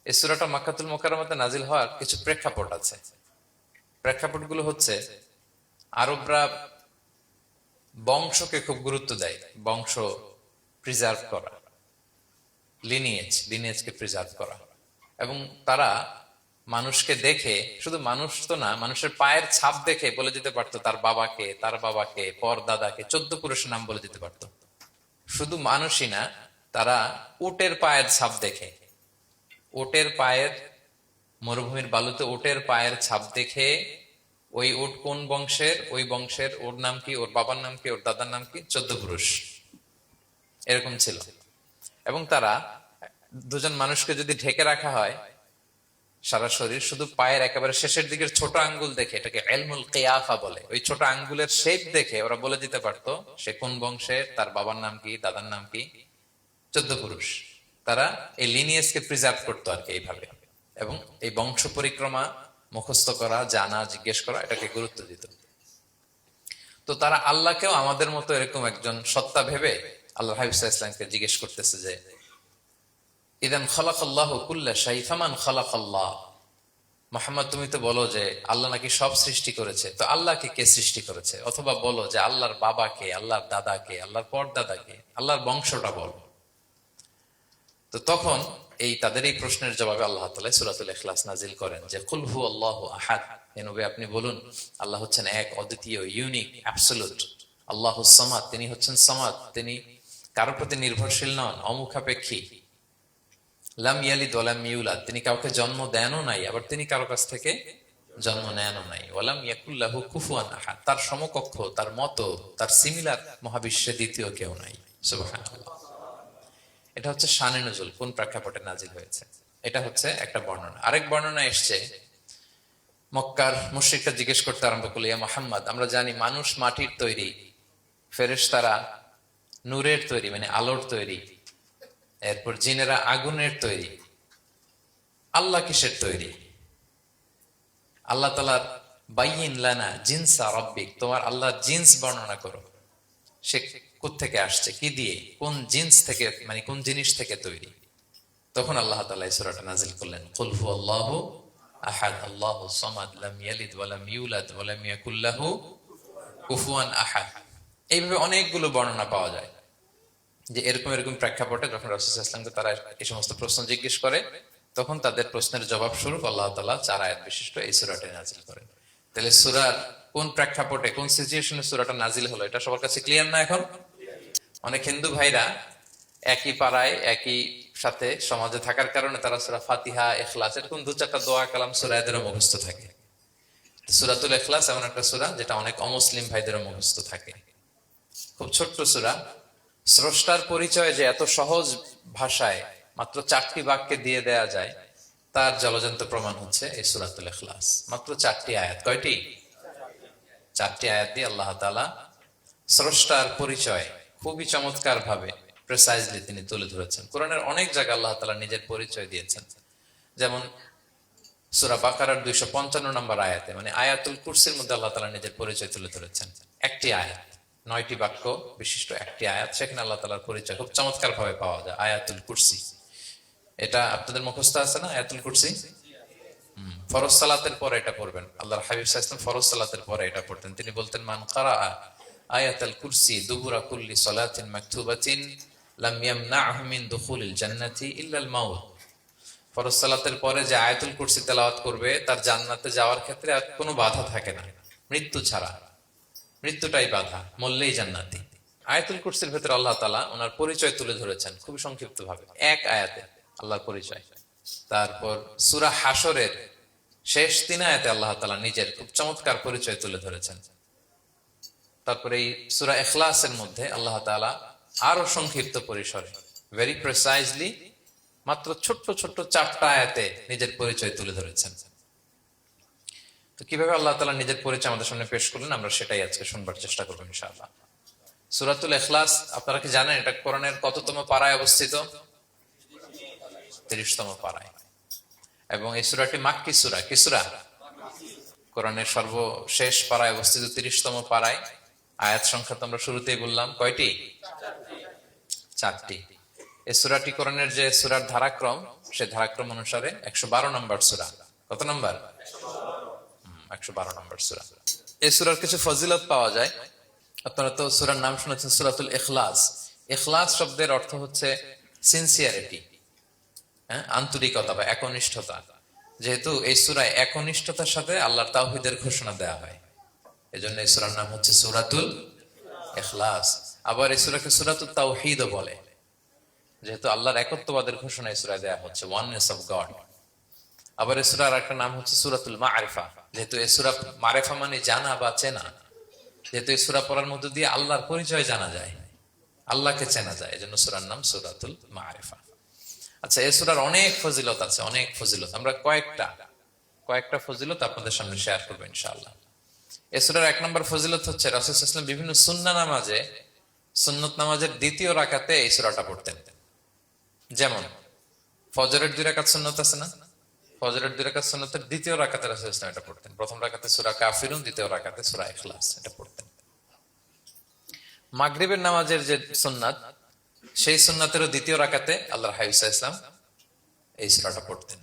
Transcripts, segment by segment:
এই সূরাটা মক্কাতুল মুকাররমাতে নাজিল হওয়ার কিছু প্রেক্ষাপট আছে। প্রেক্ষাপটগুলো হচ্ছে, আরবরা বংশকে খুব গুরুত্ব দেয়। বংশ প্রিজার্ভ করা, লিনিয়েজকে প্রিজার্ভ করা। এবং তারা মানুষকে দেখে, শুধু মানুষ তো না, মানুষের পায়ের ছাপ দেখে বলে দিতে পারতো তার বাবাকে, তার বাবাকে, পর দাদাকে, 14 পুরুষের নাম বলে দিতে পারতো। শুধু মানুষই না, তারা উটের পায়ের ছাপ দেখে, উটের পায়ের, মরুভূমির বালুতে উটের পায়ের ছাপ দেখে ওই উট কোন বংশের, ওই বংশের ওর নাম কি, ওর বাবার নাম কি, ওর দাদার নাম কি, 14 পুরুষ এরকম ছিল। এবং তারা, দুজন মানুষকে যদি ঢেকে রাখা হয় সারা শরীর, শুধু পায়ের একেবারে শেষের দিকের ছোট আঙ্গুল দেখে, এটাকে ইলমুল কিয়াফা বলে, ওই ছোট আঙ্গুলের শেপ দেখে ওরা বলে দিতে পারতো সে কোন বংশের, তার বাবার নাম কি, দাদার নাম কি, 14 পুরুষ। তারা এই লিনিয়েজকে প্রিজার্ভ করতো আর কি এইভাবে। এবং এই বংশ পরিক্রমা মুখস্থ করা, জানা, জিজ্ঞেস করা, এটাকে গুরুত্ব দিত। তো তারা আল্লাহকেও আমাদের মতো এরকম একজন সত্তা ভেবে আল্লাহ হাবিব সাল্লাল্লাহু আলাইহি ওয়াসাল্লামকে জিজ্ঞেস করতেছে যে, ইদান খালাকাল্লাহু কুল্লা শাই ফামান খালাকাল্লাহ। মুহাম্মদ, তুমি তো বলো যে আল্লাহ নাকি সব সৃষ্টি করেছে, তো আল্লাহকে কে সৃষ্টি করেছে? অথবা বলো যে আল্লাহর বাবাকে, আল্লাহর দাদাকে, আল্লাহর পরদাদাকে, আল্লাহর বংশটা বলো। তো তখন তাদের এই প্রশ্নের জবাবে আল্লাহ তাআলা সূরাতুল ইখলাস নাজিল করেন যে, কুল হু আল্লাহু আহাদ। হে নবী, আপনি বলুন আল্লাহ হচ্ছেন এক, অদ্বিতীয়, ইউনিক, অ্যাবসলিউট। আল্লাহুস সামাদ, তিনি হচ্ছেন সামাদ, তিনি কারোর প্রতি নির্ভরশীল নন, অমুখাপেক্ষী। লাম ইয়ালিদ ওয়া লাম ইউলাদ, তিনি কাউকে জন্ম দেনও নাই, আবার তিনি কারো কাছ থেকে জন্ম নেনও নাই। ওয়া লাম ইয়াকুল লাহু কুফুয়ান আহাদ, তার সমকক্ষ, তার মতো, তার সিমিলার মহাবিশ্বে দ্বিতীয় কেউ নাই। সুবহানাল্লাহ। এটা হচ্ছে শানে নুজুল, কোন প্রেক্ষাপটে নাজিল হয়েছে, এটা হচ্ছে একটা বর্ণনা। আরেক বর্ণনা এসছে, মক্কার মুশরিকরা জিজ্ঞেস করতে আরম্ভ করলো, ইয়া মুহাম্মদ, আমরা জানি মানুষ মাটির তৈরি, ফেরেশতারা নূরের তৈরি, মানে আলোর তৈরি, এরপর জিনেরা আগুনের তৈরি, আল্লাহ কিসের তৈরি? আল্লাহ তাআলার বাইয়িন লানা জিনসা রাব্বিক, তোমার আল্লাহর জিন্স বর্ণনা করো, সে কোত্থেকে আসছে, কি দিয়ে, কোন জিন্স থেকে, মানে কোন জিনিস থেকে তৈরি? তখন আল্লাহ তাআলা এই সূরাটা নাজিল করলেন, কুল হুয়াল্লাহু আহাদ আল্লাহুস সামাদ লাম ইয়ালিদ ওয়া লাম ইউলাদ ওয়া লাম ইয়াকুল লাহু কুফুয়ান আহাদ। এইভাবে অনেকগুলো বর্ণনা পাওয়া যায় যে এরকম এরকম প্রেক্ষাপটে যখন রাসূল সাল্লাল্লাহু আলাইহি ওয়াসাল্লামকে তারা এই সমস্ত প্রশ্ন জিজ্ঞেস করে, তখন তাদের প্রশ্নের জবাব স্বরূপ আল্লাহ তাআলা 4 আয়াত বিশিষ্ট এই সূরাটি নাজিল করেন। তাহলে সূরার কোন প্রেক্ষাপটে, কোন সিচুয়েশনে সূরাটা নাজিল হলো, এটা সবার কাছে ক্লিয়ার না এখন? অনেক হিন্দু ভাইরা একই পাড়ায়, একই সাথে সমাজে থাকার কারণে তারা সূরা ফাতিহা, ইখলাস, এরকম 2-4টা দোয়া কালাম সূরা এদেরও মুখস্থ থাকে। সূরাতুল ইখলাস এমন একটা সূরা যেটা অনেক অমুসলিম ভাইদেরও মুখস্থ থাকে। খুব ছোট্ট সূরা, স্রষ্টার পরিচয় যে এত সহজ ভাষায় মাত্র 4টি বাক্যে দিয়ে দেয়া যায়, তার জলজন্ত প্রমাণ হচ্ছে এই সূরাতুল ইখলাস। মাত্র 4টি আয়াত। কয়টি? 4টি আয়াত দিয়ে আল্লাহ তাআলা স্রষ্টার পরিচয় খুবই চমৎকার ভাবে, প্রিসাইজলি তিনি তুলে ধরেছেন। কোরআনের অনেক জায়গায় আল্লাহ তাআলা নিজের পরিচয় দিয়েছেন। যেমন সূরা বাকারার 255 নম্বর আয়াতে, মানে আয়াতুল কুরসির মধ্যে আল্লাহ তাআলা নিজের পরিচয় তুলে ধরেছেন। একটি আয়াত, 9টি বাক্য বিশিষ্ট একটি আয়াত, সেখানে আল্লাহ তাআলার পরিচয় খুব চমৎকার ভাবে পাওয়া যায়। আয়াতুল কুরসি, এটা আপনাদের মুখস্থ আছে না? আয়াতুল কুরসি ফরজ সালাতের পরে এটা পড়বেন। আল্লাহর হাবিব সাল্লাল্লাহু আলাইহি ওয়াসাল্লাম ফরজ সালাতের পরে এটা পড়তেন। তিনি বলতেন, মান কারাআ আয়াতুল কুরসি দুবুরা কুল্লি সালাতিন মাকতুবাতিন লাম ইয়ামনাহু মিন দুখুলিল জান্নাতি ইল্লা আল মাউত। ফরজ সালাতের পরে যে আয়াতুল কুরসি তেলাওয়াত করবে, তার জান্নাতে যাওয়ার ক্ষেত্রে আর কোনো বাধা থাকে না, মৃত্যু ছাড়া। মৃত্যুটাই বাধা, মরলেই জান্নাতি। আয়াতুল কুরসির ভেতরে আল্লাহ তাআলা ওনার পরিচয় তুলে ধরেছেন খুবই সংক্ষিপ্ত ভাবে, এক আয়াতে আল্লাহর পরিচয়। তারপর সূরা হাশরের শেষ 3 আয়াতে আল্লাহ তাআলা নিজের খুব চমৎকার পরিচয় তুলে ধরেছেন। তারপরে এই সূরা ইখলাসের মধ্যে আল্লাহ তাআলা আরো সংক্ষিপ্ত পরিসরে, ভেরি প্রিসাইজলি, মাত্র ছোট্ট ছোট্ট 4টা আয়াতে নিজের পরিচয় তুলে ধরেছেন। তো কিভাবে আল্লাহ তাআলা নিজের পরিচয় আমাদের সামনে পেশ করলেন, আমরা সেটাই আজকে শুনবার চেষ্টা করবো ইনশাআল্লাহ। সূরাতুল ইখলাস, আপনারা কি জানেন এটা কোরআনের কততম পারায় অবস্থিত? 30তম পারায়। এবং এই সূরাটি মাক্কি সূরা। কি সূরা? কোরআনের সর্বশেষ পারায় অবস্থিত 30তম পারায়। আয়াত সংখ্যা তো আমরা শুরুতেই বললাম, কয়টি? 4টি। এই সূরাটি কোরআনের যে সূরার ধারাক্রম, সে ধারাক্রম অনুসারে 112 নম্বর সূরা। কত নম্বর? 112 নম্বর সূরা। এই সূরার কিছু ফজিলত পাওয়া যায়। আপনারা তো সূরার নাম শুনেছেন সূরাতুল ইখলাস। ইখলাস শব্দের অর্থ হচ্ছে সিনসিয়ারিটি, আন্তরিকতা বা একনিষ্ঠতা। যেহেতু এই সূরায় একনিষ্ঠতার সাথে আল্লাহর তাওহীদের ঘোষণা দেওয়া হয়, এজন্য এই সূরার নাম হচ্ছে সূরাতুল ইখলাস। আবার এই সূরাকে সূরাতুত তাওহীদও বলে, যেহেতু আল্লাহর একত্ববাদের ঘোষণা এই সূরায় দেওয়া হচ্ছে, ওয়াননেস অফ গড। আবার এই সূরার একটা নাম হচ্ছে সূরাতুল মারিফা, যেহেতু এই সূরা মারিফা মানে জানা বা চেনা। যেহেতু এই সূরা পড়ার মধ্য দিয়ে আল্লাহর পরিচয় জানা যায়, আল্লাহকে চেনা যায়, এজন্য সূরার নাম সূরাতুল মারিফা। আচ্ছা, এই সূরার অনেক ফজিলত আছে, অনেক ফজিলত। আমরা কয়েকটা ফজিলত আপনাদের সামনে শেয়ার করবো ইনশাআল্লাহ। এই সূরার 1 নম্বর ফজিলত হচ্ছে রাসূল সাল্লাল্লাহু আলাইহি ওয়াসাল্লাম বিভিন্ন সুন্নাহ নামাজে, সুন্নত নামাজের দ্বিতীয় রাকাতে এই সূরাটা পড়তেন। যেমন ফজরের 2 রাকাত সুন্নত আছে না, ফজরের 2 রাকাত সুন্নতের দ্বিতীয় রাকাতে রাসূল সাল্লাল্লাহু আলাইহি ওয়াসাল্লাম এটা পড়তেন। প্রথম রাকাতে সূরা কাফিরুন, দ্বিতীয় রাকাতে সূরা ইখলাস এটা পড়তেন। মাগরিবের নামাজের যে সুন্নাত, সেই সুন্নাতেরও দ্বিতীয় রাকাতে আল্লাহর হাবিব সাল্লাল্লাহু আলাইহি ওয়াসাল্লাম এই সূরাটা পড়তেন।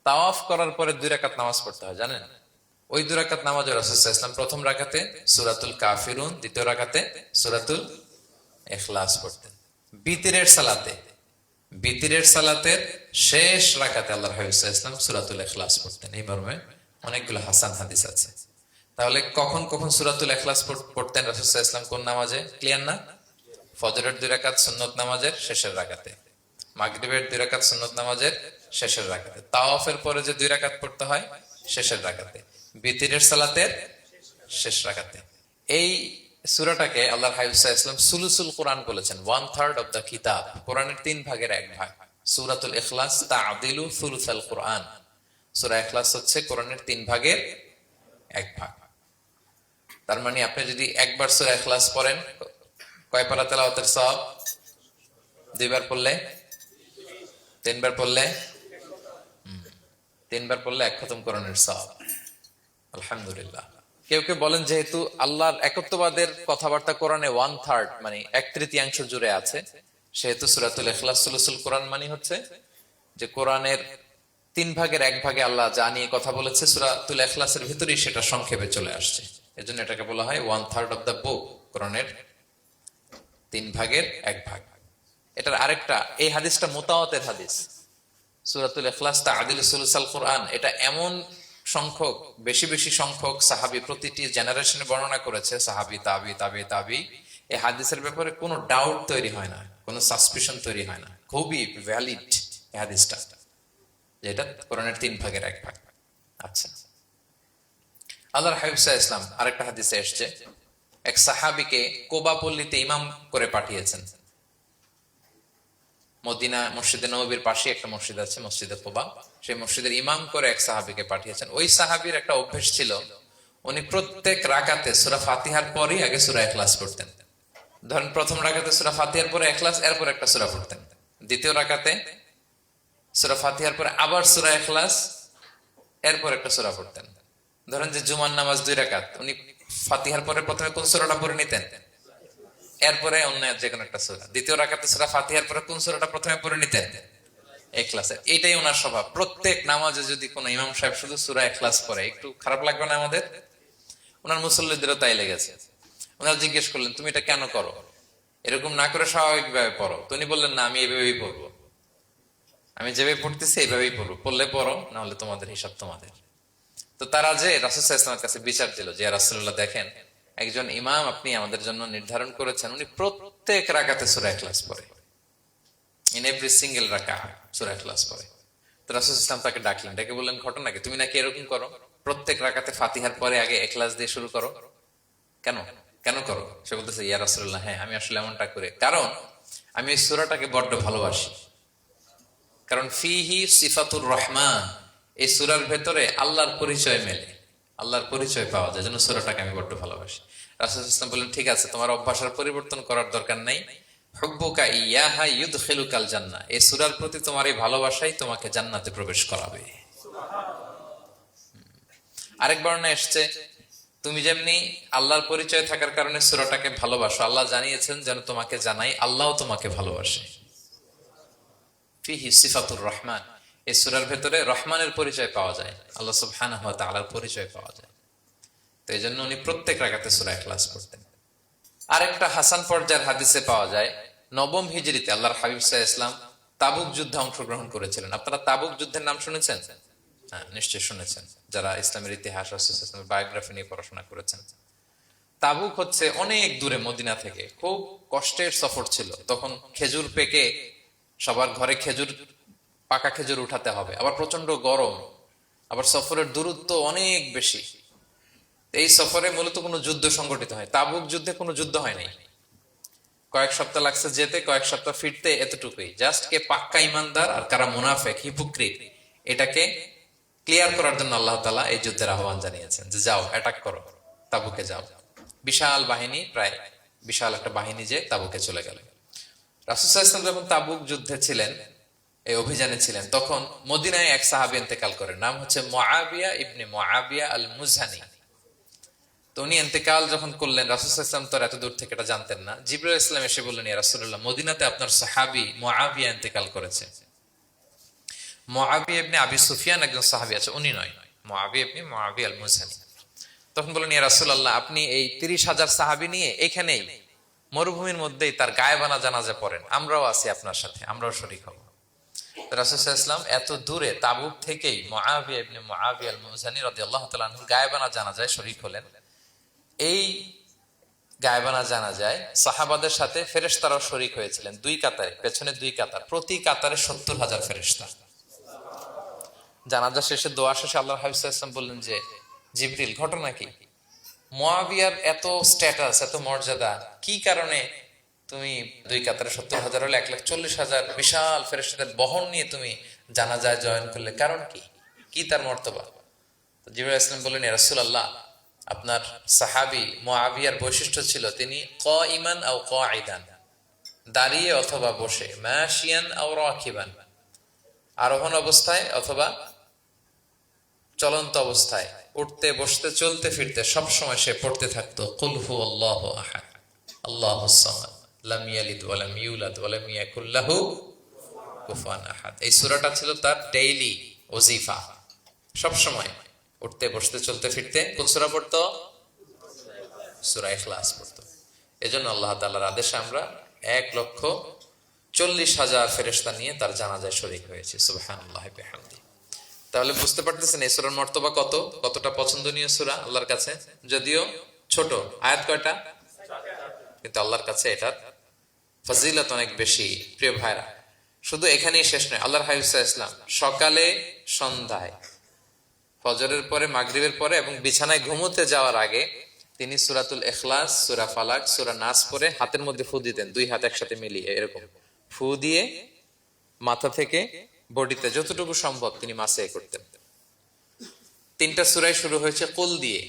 তাওয়াফ করার পরে 2 রাকাত নামাজ পড়তে হয়, জানেন? ওই 2 রাকাত নামাজে রাসূল সাল্লাল্লাহু আলাইহি ওয়াসাল্লাম প্রথম রাকাতে সূরাতুল কাফিরুন, দ্বিতীয় রাকাতে সূরাতুল ইখলাস পড়তেন। বিতিরের সালাতের শেষ রাকাতে আল্লাহর হাবিব সাল্লাল্লাহু আলাইহি ওয়াসাল্লাম সূরাতুল ইখলাস পড়তেন। এই মর্মে অনেকগুলো হাসান হাদিস আছে। তাহলে কখন কখন সূরাতুল ইখলাস পড়তেন রাসূল সাল্লাল্লাহু আলাইহি ওয়াসাল্লাম, কোন নামাজে? ক্লিয়ার না? ফজরের 2 রাকাত সুন্নত নামাজের শেষের রাকাতে, মাগরিবের 2 রাকাত সুন্নত নামাজের শেষের রাকাতে, তাওয়াফের পরে যে 2 রাকাত পড়তে হয় শেষের রাকাতে, বিতিরের সালাতের শেষ রাকাতে। এই সূরাটাকে আল্লাহর হাবিব সাল্লাল্লাহু আলাইহি ওয়াসাল্লাম সুলুসুল কোরআন বলেছেন, 1/3 অফ দা কিতাব। কোরআনের 3 ভাগের 1 ভাগ। সূরাতুল ইখলাস তা'দিলু সুলুসাল কোরআন। সূরা ইখলাস হচ্ছে কোরআনের 3 ভাগের 1 ভাগ। তার মানে আপনি যদি একবার সূরা ইখলাস পড়েন, কয় পারা তেলাওয়াতের সওয়াব? 2 বার পড়লে, 3 বার পড়লে, 3 বার পড়লে 1 খতম কোরআনের সওয়াব। আলহামদুলিল্লাহ। কেউ কেউ বলেন যেহেতু আল্লাহর একত্ববাদের কথাবার্তা কোরআনে 1/3 মানে 1/3 জুড়ে আছে, সেহেতু সূরাতুল ইখলাস সুলুসুল কোরআন মানে হচ্ছে যে কোরআনের 3 ভাগের 1 ভাগে আল্লাহ যা নিয়ে কথা বলেছে সূরাতুল ইখলাসের ভিতরেই সেটা সংক্ষেপে চলে আসছে। এজন্য এটাকে বলা হয় 1/3 অফ দা বুক, কোরআনের 3 ভাগের 1 ভাগ। এটার আরেকটা, এই হাদিসটা মুতাওয়াতির হাদিস। সূরাতুল ইখলাস তা'দিলু সুলুসাল কোরআন, এটা এমন সংখ্যক, বেশি বেশি সংখ্যক সাহাবী প্রতিটি জেনারেশনে বর্ণনা করেছে, সাহাবী, তাবি। এই হাদিসের ব্যাপারে কোনো ডাউট তৈরি হয় না, কোনো সাসপিশন তৈরি হয় না। খুবই ভ্যালিড এই হাদিসটা, যেটা কোরআনের 3 ভাগের 1 ভাগ। আচ্ছা, আল্লাহর হাবিব সাল্লাল্লাহু আলাইহি ওয়াসাল্লাম আরেকটা হাদিসে এসেছে, এক সাহাবীকে কোবা পল্লীতে ইমাম করে পাঠিয়েছেন। মদিনা মসজিদে নববীর পাশে একটা মসজিদ আছে, মসজিদে কোবা, সেই মসজিদের ইমাম করে এক সাহাবীকে পাঠিয়েছেন। ওই সাহাবীর একটা অভ্যাস ছিল, উনি প্রত্যেক রাকাতে সূরা ফাতিহার পরেই আগে সূরা ইখলাস পড়তেন। ধরেন প্রথম রাকাতে সূরা ফাতিহার পরে ইখলাস, এরপর একটা সূরা পড়তেন। দ্বিতীয় রাকাতে সূরা ফাতিহার পরে আবার সূরা ইখলাস, এরপর একটা সূরা পড়তেন। ধরেন যে জুমার নামাজ 2 রাকাত, উনি ফাতিহার পরে প্রথমে কোন সূরাটা পড়ে নিতেন, এরপরে অন্য যে কোনো একটা সূরা। দ্বিতীয় রাকাতে সূরা ফাতিহার পরে কোন সূরাটা প্রথমে পড়ে নিতেন? ইখলাসের। এটাই ওনার স্বভাব। প্রত্যেক নামাজে যদি কোনো ইমাম সাহেব শুধু সূরা ইখলাস পড়ে, একটু খারাপ লাগবে না আমাদের? ওনার মুসল্লিদেরও তাই লেগেছে। ওনারা জিজ্ঞেস করলেন, তুমি এটা কেন করো? এরকম না করে স্বাভাবিকভাবে পড়ো। তো উনি বললেন, না, আমি এইভাবেই পড়বো, আমি যেভাবে পড়তেছি এইভাবেই পড়বো, পড়লে পড়ো, না হলে তোমাদের হিসাব তোমাদের। তো তারা যে রাসূল সাল্লাল্লাহু আলাইহি ওয়াসাল্লামের কাছে বিচার দিল যে, ইয়া রাসূলুল্লাহ, দেখেন একজন ইমাম আপনি আমাদের জন্য নির্ধারণ করেছেন, উনি প্রত্যেক রাকাতে সূরা ইখলাস পড়ে, ইন এভরি সিঙ্গেল রাকাত সূরা ইখলাস পড়ে। তো রাসূল সাল্লাল্লাহু আলাইহি ওয়াসাল্লাম তাকে ডাকলেন, ডেকে বললেন, ঘটনা কি? তুমি নাকি এরকম করো, প্রত্যেক রাকাতে ফাতিহার পরে আগে ইখলাস দিয়ে শুরু করো, কেন কেন করো? সে বলতেছে, ইয়া রাসূলুল্লাহ, হ্যাঁ আমি আসলে এমনটা করে, কারণ আমি এই সূরাটাকে বড্ড ভালোবাসি। কারণ ফিহি সিফাতুর রহমান, এই সূরার ভেতরে আল্লাহর পরিচয় মেলে, আল্লাহর পরিচয় পাওয়া যায়, যেন সূরাটাকে আমি বড্ড ভালোবাসি। রাসূল সাল্লাল্লাহু আলাইহি ওয়াসাল্লাম বললেন, ঠিক আছে, তোমার অভ্যাসের পরিবর্তন করার দরকার নাই। হুব্বুকা ইয়াহা ইউদখিলুকাল জান্নাহ, এই সূরার প্রতি তোমার এই ভালোবাসাই তোমাকে জান্নাতে প্রবেশ করাবে। আরেক বর্ণনায় এসেছে, তুমি যেমনি আল্লাহর পরিচয় থাকার কারণে সূরাটাকে ভালোবাসো, আল্লাহ জানিয়েছেন যেন তোমাকে জানাই আল্লাহও তোমাকে ভালোবাসে। ফিহি সিফাতুর রহমান, এই সূরার ভেতরে রহমানের পরিচয় পাওয়া যায়, আল্লাহ সুবহানাহু ওয়া তাআলার পরিচয় পাওয়া যায়। তো এই জন্য উনি প্রত্যেক রাকাতে সূরা ইখলাস পড়তেন। আরেকটা হাসান পর্যায়ের হাদিসে পাওয়া যায়, নবম হিজরিতে আল্লাহর হাবিব সাল্লাল্লাহু আলাইহি ওয়াসাল্লাম তাবুক যুদ্ধে অংশগ্রহণ করেছিলেন। আপনারা তাবুক যুদ্ধের নাম শুনেছেন? হ্যাঁ, নিশ্চয়ই শুনেছেন, যারা ইসলামের ইতিহাস, ইসলামের বায়োগ্রাফি নিয়ে পড়াশোনা করেছেন। তাবুক হচ্ছে অনেক দূরে মদিনা থেকে, খুব কষ্টের সফর ছিল। তখন খেজুর পেকে সবার ঘরে খেজুর, পাকা খেজুর উঠাতে হবে, আবার প্রচন্ড গরম, আবার সফরের দূরত্ব অনেক বেশি। এই সফরে মূলত কোনো যুদ্ধ সংগঠিত হয়, তাবুক যুদ্ধে কোনো যুদ্ধ হয় নাই। কয়েক সপ্তাহ লাগছে যেতে, কয়েক সপ্তাহ ফিরতে, এতটুকুই। জাস্ট কে পাক্কা ইমানদার আর কারা মুনাফেক, হিপোক্রিট, এটাকে ক্লিয়ার করার জন্য আল্লাহ তাআলা এই যুদ্ধের আহ্বান জানিয়েছেন যে যাও, অ্যাটাক করো, তাবুকে যাও। বিশাল বাহিনী, প্রায় বিশাল একটা বাহিনী যে তাবুকে চলে গেল। রাসূল সাল্লাল্লাহু আলাইহি ওয়াসাল্লাম যখন তাবুক যুদ্ধে ছিলেন, এই অভিযানে ছিলেন, তখন মদিনায় এক সাহাবী ইন্তেকাল করেন, নাম হচ্ছে মুআবিয়া ইবনে মুআবিয়া আল মুজহানি। তো উনি ইন্তেকাল যখন করলেন, রাসূল সাল্লাল্লাহু আলাইহি ওয়াসাল্লাম তো এত দূর থেকে এটা জানতেন না। জিবরাইল ইসলাম এসে বললেন, ইয়া রাসূলুল্লাহ, মদিনাতে আপনার সাহাবী মুআবিয়া ইন্তেকাল করেছে। মুআবিয়া ইবনে আবি সুফিয়ান একজন সাহাবী আছে, উনি নয়, মুআবিয়া ইবনে মুআবিয়া আল মুজহানি। তখন বললেন, ইয়া রাসূলুল্লাহ, আপনি এই ৩০,০০০ সাহাবী নিয়ে এখানেই মরুভূমির মধ্যেই তার গায়েবানা জানাজা পড়েন, আমরাও আছি আপনার সাথে, আমরাও শরীক হব। রাসূল সাল্লাল্লাহু আলাইহি ওয়াসাল্লাম এত দূরে তাবুক থেকেই মুআবিয়া ইবনে মুআবিয়া আল মুজহানি রাদিয়াল্লাহু তাআলা আনহু গায়েবানা জানাজায় শরীক হলেন। এই গায়েবানা জানাজায় সাহাবাদের সাথে ফেরেশতারাও শরীক হয়েছিলেন, দুই কাতারে, পেছনে দুই কাতার, প্রতি কাতারে ৭০,০০০ ফেরেশতা। জানাজা শেষে, দোয়া শেষে আল্লাহর হাবিব সাল্লাল্লাহু আলাইহি ওয়াসাল্লাম বললেন যে, জিবরিল, ঘটনা কি? মুআবিয়ার এত স্ট্যাটাস, এত মর্যাদা, কি কারণে তুমি দুই কাতারে ৭০,০০০ হলে ১,৪০,০০০ বিশাল ফেরেশতাদের বহন নিয়ে তুমি জানাজায় জয়েন করলে, কারণ কি? কি তার মর্তবা? জিবরাইল ইসলাম বললেন, ইয়া রাসূলুল্লাহ, আপনার সাহাবী মুআবিয়ার বৈশিষ্ট্য ছিল তিনি কাইমান আও কাঈদান, দাঁড়িয়ে অথবা বসে, মাশিয়ান আও রাকিবান, আরোহণ অবস্থায় অথবা চলন্ত অবস্থায়, উঠতে বসতে চলতে ফিরতে সব সময় সে পড়তে থাকতো কুল হুয়াল্লাহু আহাদ আল্লাহুস সামাদ লাম ইয়ালিদ ওয়া লাম ইউলাদ ওয়া লাম ইয়াকুল লাহু কুফুয়ান আহাদ। এই সূরাটা ছিল তার ডেইলি ওজিফা, সব সময় উঠতে বসতে চলতে ফিরতে কোন সূরা পড়তো? সূরা ইখলাস পড়তো। এজন্য আল্লাহ তাআলার আদেশে আমরা ১,৪০,০০০ ফেরেশতা নিয়ে তার জানাজায় শরীক হয়েছে। সুবহানাল্লাহি ওয়া বিহামদিহি। তাহলে বুঝতে পারতেছেন এই সূরার মর্তবা কতটা পছন্দনীয় সূরা আল্লাহর কাছে। যদিও ছোট আয়াত, কয়টা? কিন্তু আল্লাহর কাছে এটার ফজিলত অনেক বেশি। প্রিয় ভাইরা, শুধু এখানেই শেষ নয়, আল্লাহর হাবিব সাল্লাল্লাহু আলাইহি ওয়াসাল্লাম সকালে, সন্ধ্যায়, ফজরের পরে, মাগরিবের পরে এবং বিছানায় ঘুমোতে যাওয়ার আগে তিনি সূরাতুল ইখলাস, সূরা ফালাক, সূরা নাস পড়ে হাতের মধ্যে ফু দিতেন, দুই হাত একসাথে মিলিয়ে এরকম ফু দিয়ে মাথা থেকে বডিতে যতটুকু সম্ভব তিনি মাসে করতেন। ৩টা সূরাই শুরু হয়েছে কুল দিয়ে,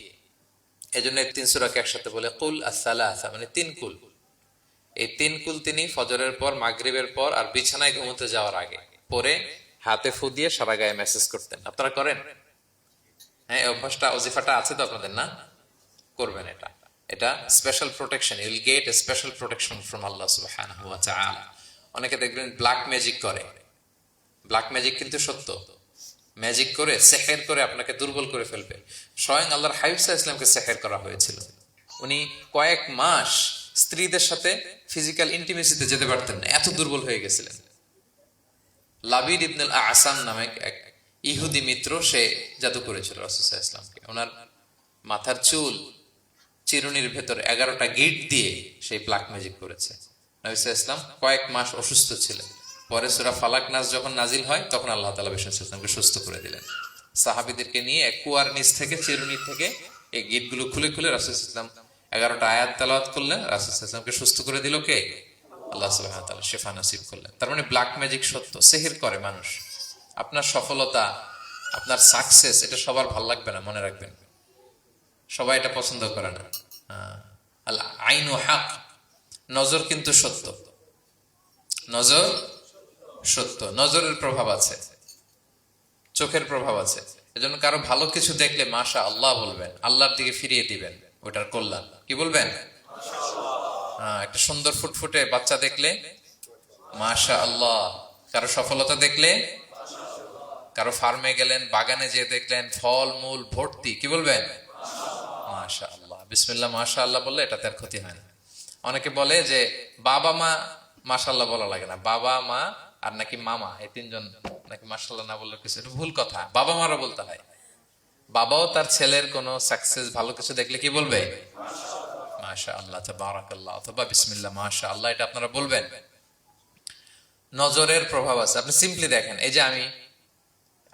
এজন্য ৩ সূরাকে একসাথে বলে কুল আস-সালাসা, মানে ৩ কুল। এই ৩ কুল তিনি ফজরের পর, মাগরিবের পর আর বিছানায় ঘুমোতে যাওয়ার আগে পরে হাতে ফু দিয়ে সারা গায়ে মেসেজ করতেন। আপনারা করেন? হ্যাঁ, অভ্যাসটা, ওজিফাটা আছে তো আপনাদের, না? করবেন এটা। এটা special protection, you will get a special protection from Allah সুবহানাহু ওয়া তাআলা। অনেকে দেখবেন ব্ল্যাক ম্যাজিক করে, ব্ল্যাক ম্যাজিক কিন্তু সত্য, ম্যাজিক করে, সেহের করে আপনাকে দুর্বল করে ফেলবে। স্বয়ং আল্লাহর হাবিব সাল্লাল্লাহু আলাইহি ওয়াসাল্লামকে সেহের করা হয়েছিল। উনি কয়েক মাস স্ত্রীদের সাথে ফিজিক্যাল ইন্টিমেসিতে যেতে পারতেন না, এত দুর্বল হয়ে গেছিলেন। লাবিদ ইবনুল আসাম নামে এক ইহুদি মিত্র, সে জাদু করেছিল রাসূল সাল্লাল্লাহু আলাইহি ওয়াসাল্লামকে। ওনার মাথার চুল, চিরুনির ভেতর 11টা গিট দিয়ে সেই ব্ল্যাক ম্যাজিক করেছে। নবী সাল্লাল্লাহু আলাইহি ওয়াসাল্লাম কয়েক মাস অসুস্থ ছিলেন। পরে সূরা ফালাক, নাস যখন নাজিল হয় তখন আল্লাহ তাআলা বিষ্ণু সাল্লাল্লাহু আলাইহি ওয়াসাল্লামকে সুস্থ করে দিলেন। সাহাবীদেরকে নিয়ে এক কুয়ার নিচ থেকে, চিরুনি থেকে এই গিটগুলো খুলে খুলে রাসূল সাল্লাল্লাহু আলাইহি ওয়াসাল্লাম 11টা আয়াত তেলাওয়াত করলেন। রাসূল সাল্লাল্লাহু আলাইহি ওয়াসাল্লামকে সুস্থ করে দিল কে? আল্লাহ সুবহানাহু ওয়া তাআলা শিফা নসিব করলেন। তার মানে ব্ল্যাক ম্যাজিক সত্য, সেহের করে মানুষ। আপনার সফলতা, আপনার সাকসেস, এটা সবার ভালো লাগবে না, মনে রাখবেন। সবাই এটা পছন্দ করে না। আল আইনু হক, নজর কিন্তু সত্য, নজর সত্য, নজরের প্রভাব আছে, চোখের প্রভাব আছে। এজন্য কারো ভালো কিছু দেখলে মাশা আল্লাহ বলবেন, আল্লাহর দিকে ফিরিয়ে দিবেন ওটার কল্যাণ। কি বলবেন? একটা সুন্দর ফুটফুটে বাচ্চা দেখলে মাশা আল্লাহ, কারো সফলতা দেখলে, কারো ফার্মে গেলেন, বাগানে যেয়ে দেখলেন ফল মূল ভর্তি, কি বলবেন? মাশাআল্লাহ। বিসমিল্লাহ মাশাআল্লাহ বললে এটাতে আর ক্ষতি হয় না। অনেকে বলে যে বাবা মা মাশাআল্লাহ বলা লাগে না, বাবা মা আর নাকি মামা, এই তিনজন নাকি মাশাআল্লাহ না বললে কিছু, এটা ভুল কথা। বাবা মারা বলতে হয়। বাবাও তার ছেলের কোনো সাকসেস ভালো কিছু দেখলে কি বলবে? মাশাআল্লাহ, তাবারাকাল্লাহ, অথবা বিসমিল্লাহ মাশাআল্লাহ, এটা আপনারা বলবেন। নজরের প্রভাব আছে। আপনি সিম্পলি দেখেন, এই যে আমি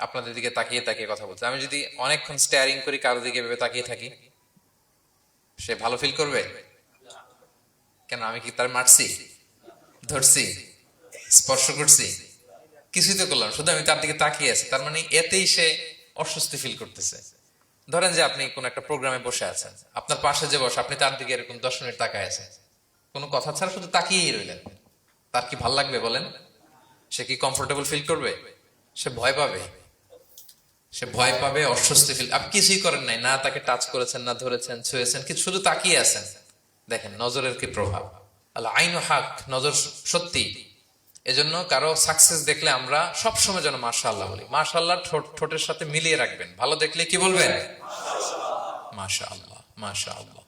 আপনাদের দিকে তাকিয়ে তাকিয়ে কথা বলছি, আমি যদি অনেকক্ষণ স্টেয়ারিং করি, কারো দিকে ভেবে তাকিয়ে থাকি, সে ভালো ফিল করবে? কেন, আমি কি তার মারছি, ধরছি, স্পর্শ করছি? কিছুই তো করলাম, শুধু আমি তার দিকে তাকিয়ে আছি, তার মানে এতেই সে অস্বস্তি ফিল করতেছে। ধরেন যে আপনি কোন একটা প্রোগ্রামে বসে আছেন, আপনার পাশে যে বসে, আপনি তার দিকে এরকম 10 মিনিট তাকায় আছেন, কোনো কথা ছাড়া শুধু তাকিয়েই রইলেন, তার কি ভাল লাগবে বলেন? সে কি কমফোর্টেবল ফিল করবে? সে ভয় পাবে, সে ভয় পাবে, অস্বস্তি ফিল। আপনি কিছুই করেন নাই, না তাকে টাচ করেছেন, না ধরেছেন, ছুঁয়েছেন, কিন্তু শুধু তাকিয়ে আছেন। দেখেন নজরের কি প্রভাব। আল্লাহ আইনু হক, নজর সত্যি। এজন্য কারো সাকসেস দেখলে আমরা সবসময় যেন মাশাআল্লাহ বলি। মাশাআল্লাহ ঠোঁটের সাথে মিলিয়ে রাখবেন। ভালো দেখলে কি বলবেন? মাশাআল্লাহ, মাশাআল্লাহ,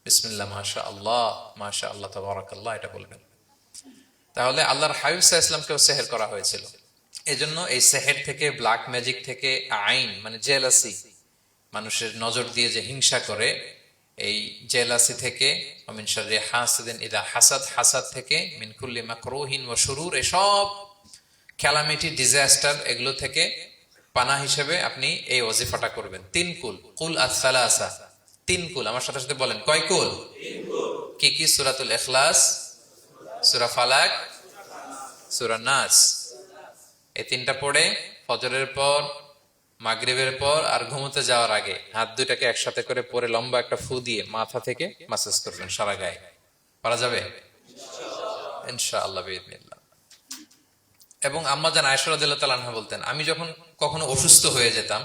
বিসমিল্লাহ মাশাআল্লাহ, মাশাআল্লাহ, তাবারাকাল্লাহ, এটা বলবেন। তাহলে আল্লাহর হাবিব সাল্লাল্লাহু আলাইহি ওয়াসাল্লামকেও সেহের করা হয়েছিল। এজন্য এই সেহের থেকে, ব্ল্যাক ম্যাজিক থেকে, আইন মানে জেলাসি, মানুষের নজর দিয়ে যে হিংসা করে, এই জেলাসি থেকে, মিন শাররি হাসিদিন ইযা হাসাদ, হাসাদ থেকে, মিন কুল্লি মাকরুহিন ওয়া শুরুর, এসব ক্যালামিটি, ডিজাস্টার, এগুলো থেকে পানাহ হিসেবে আপনি এই ওয়াজিফাটা করবেন। 3 কুল, কুল আস-সালাসা, 3 কুল। আমার সাথে সাথে বলেন, কয় কুল? 3 কুল। কি কি? সূরাতুল ইখলাস, সূরা ফালাক, সূরা নাস। এই 3টা পড়ে ফজরের পর, মাগরিবের পর আর ঘুমোতে যাওয়ার আগে হাত দুইটাকে একসাথে করে পরে লম্বা একটা ফু দিয়ে মাথা থেকে মাসাজ করবেন সারা গায়ে। পারা যাবে ইনশাআল্লাহ বিইذনিল্লাহ। এবং আম্মা জান আয়েশা রাদিয়াল্লাহু তাআলা আনহা বলতেন, আমি যখন কখনো অসুস্থ হয়ে যেতাম,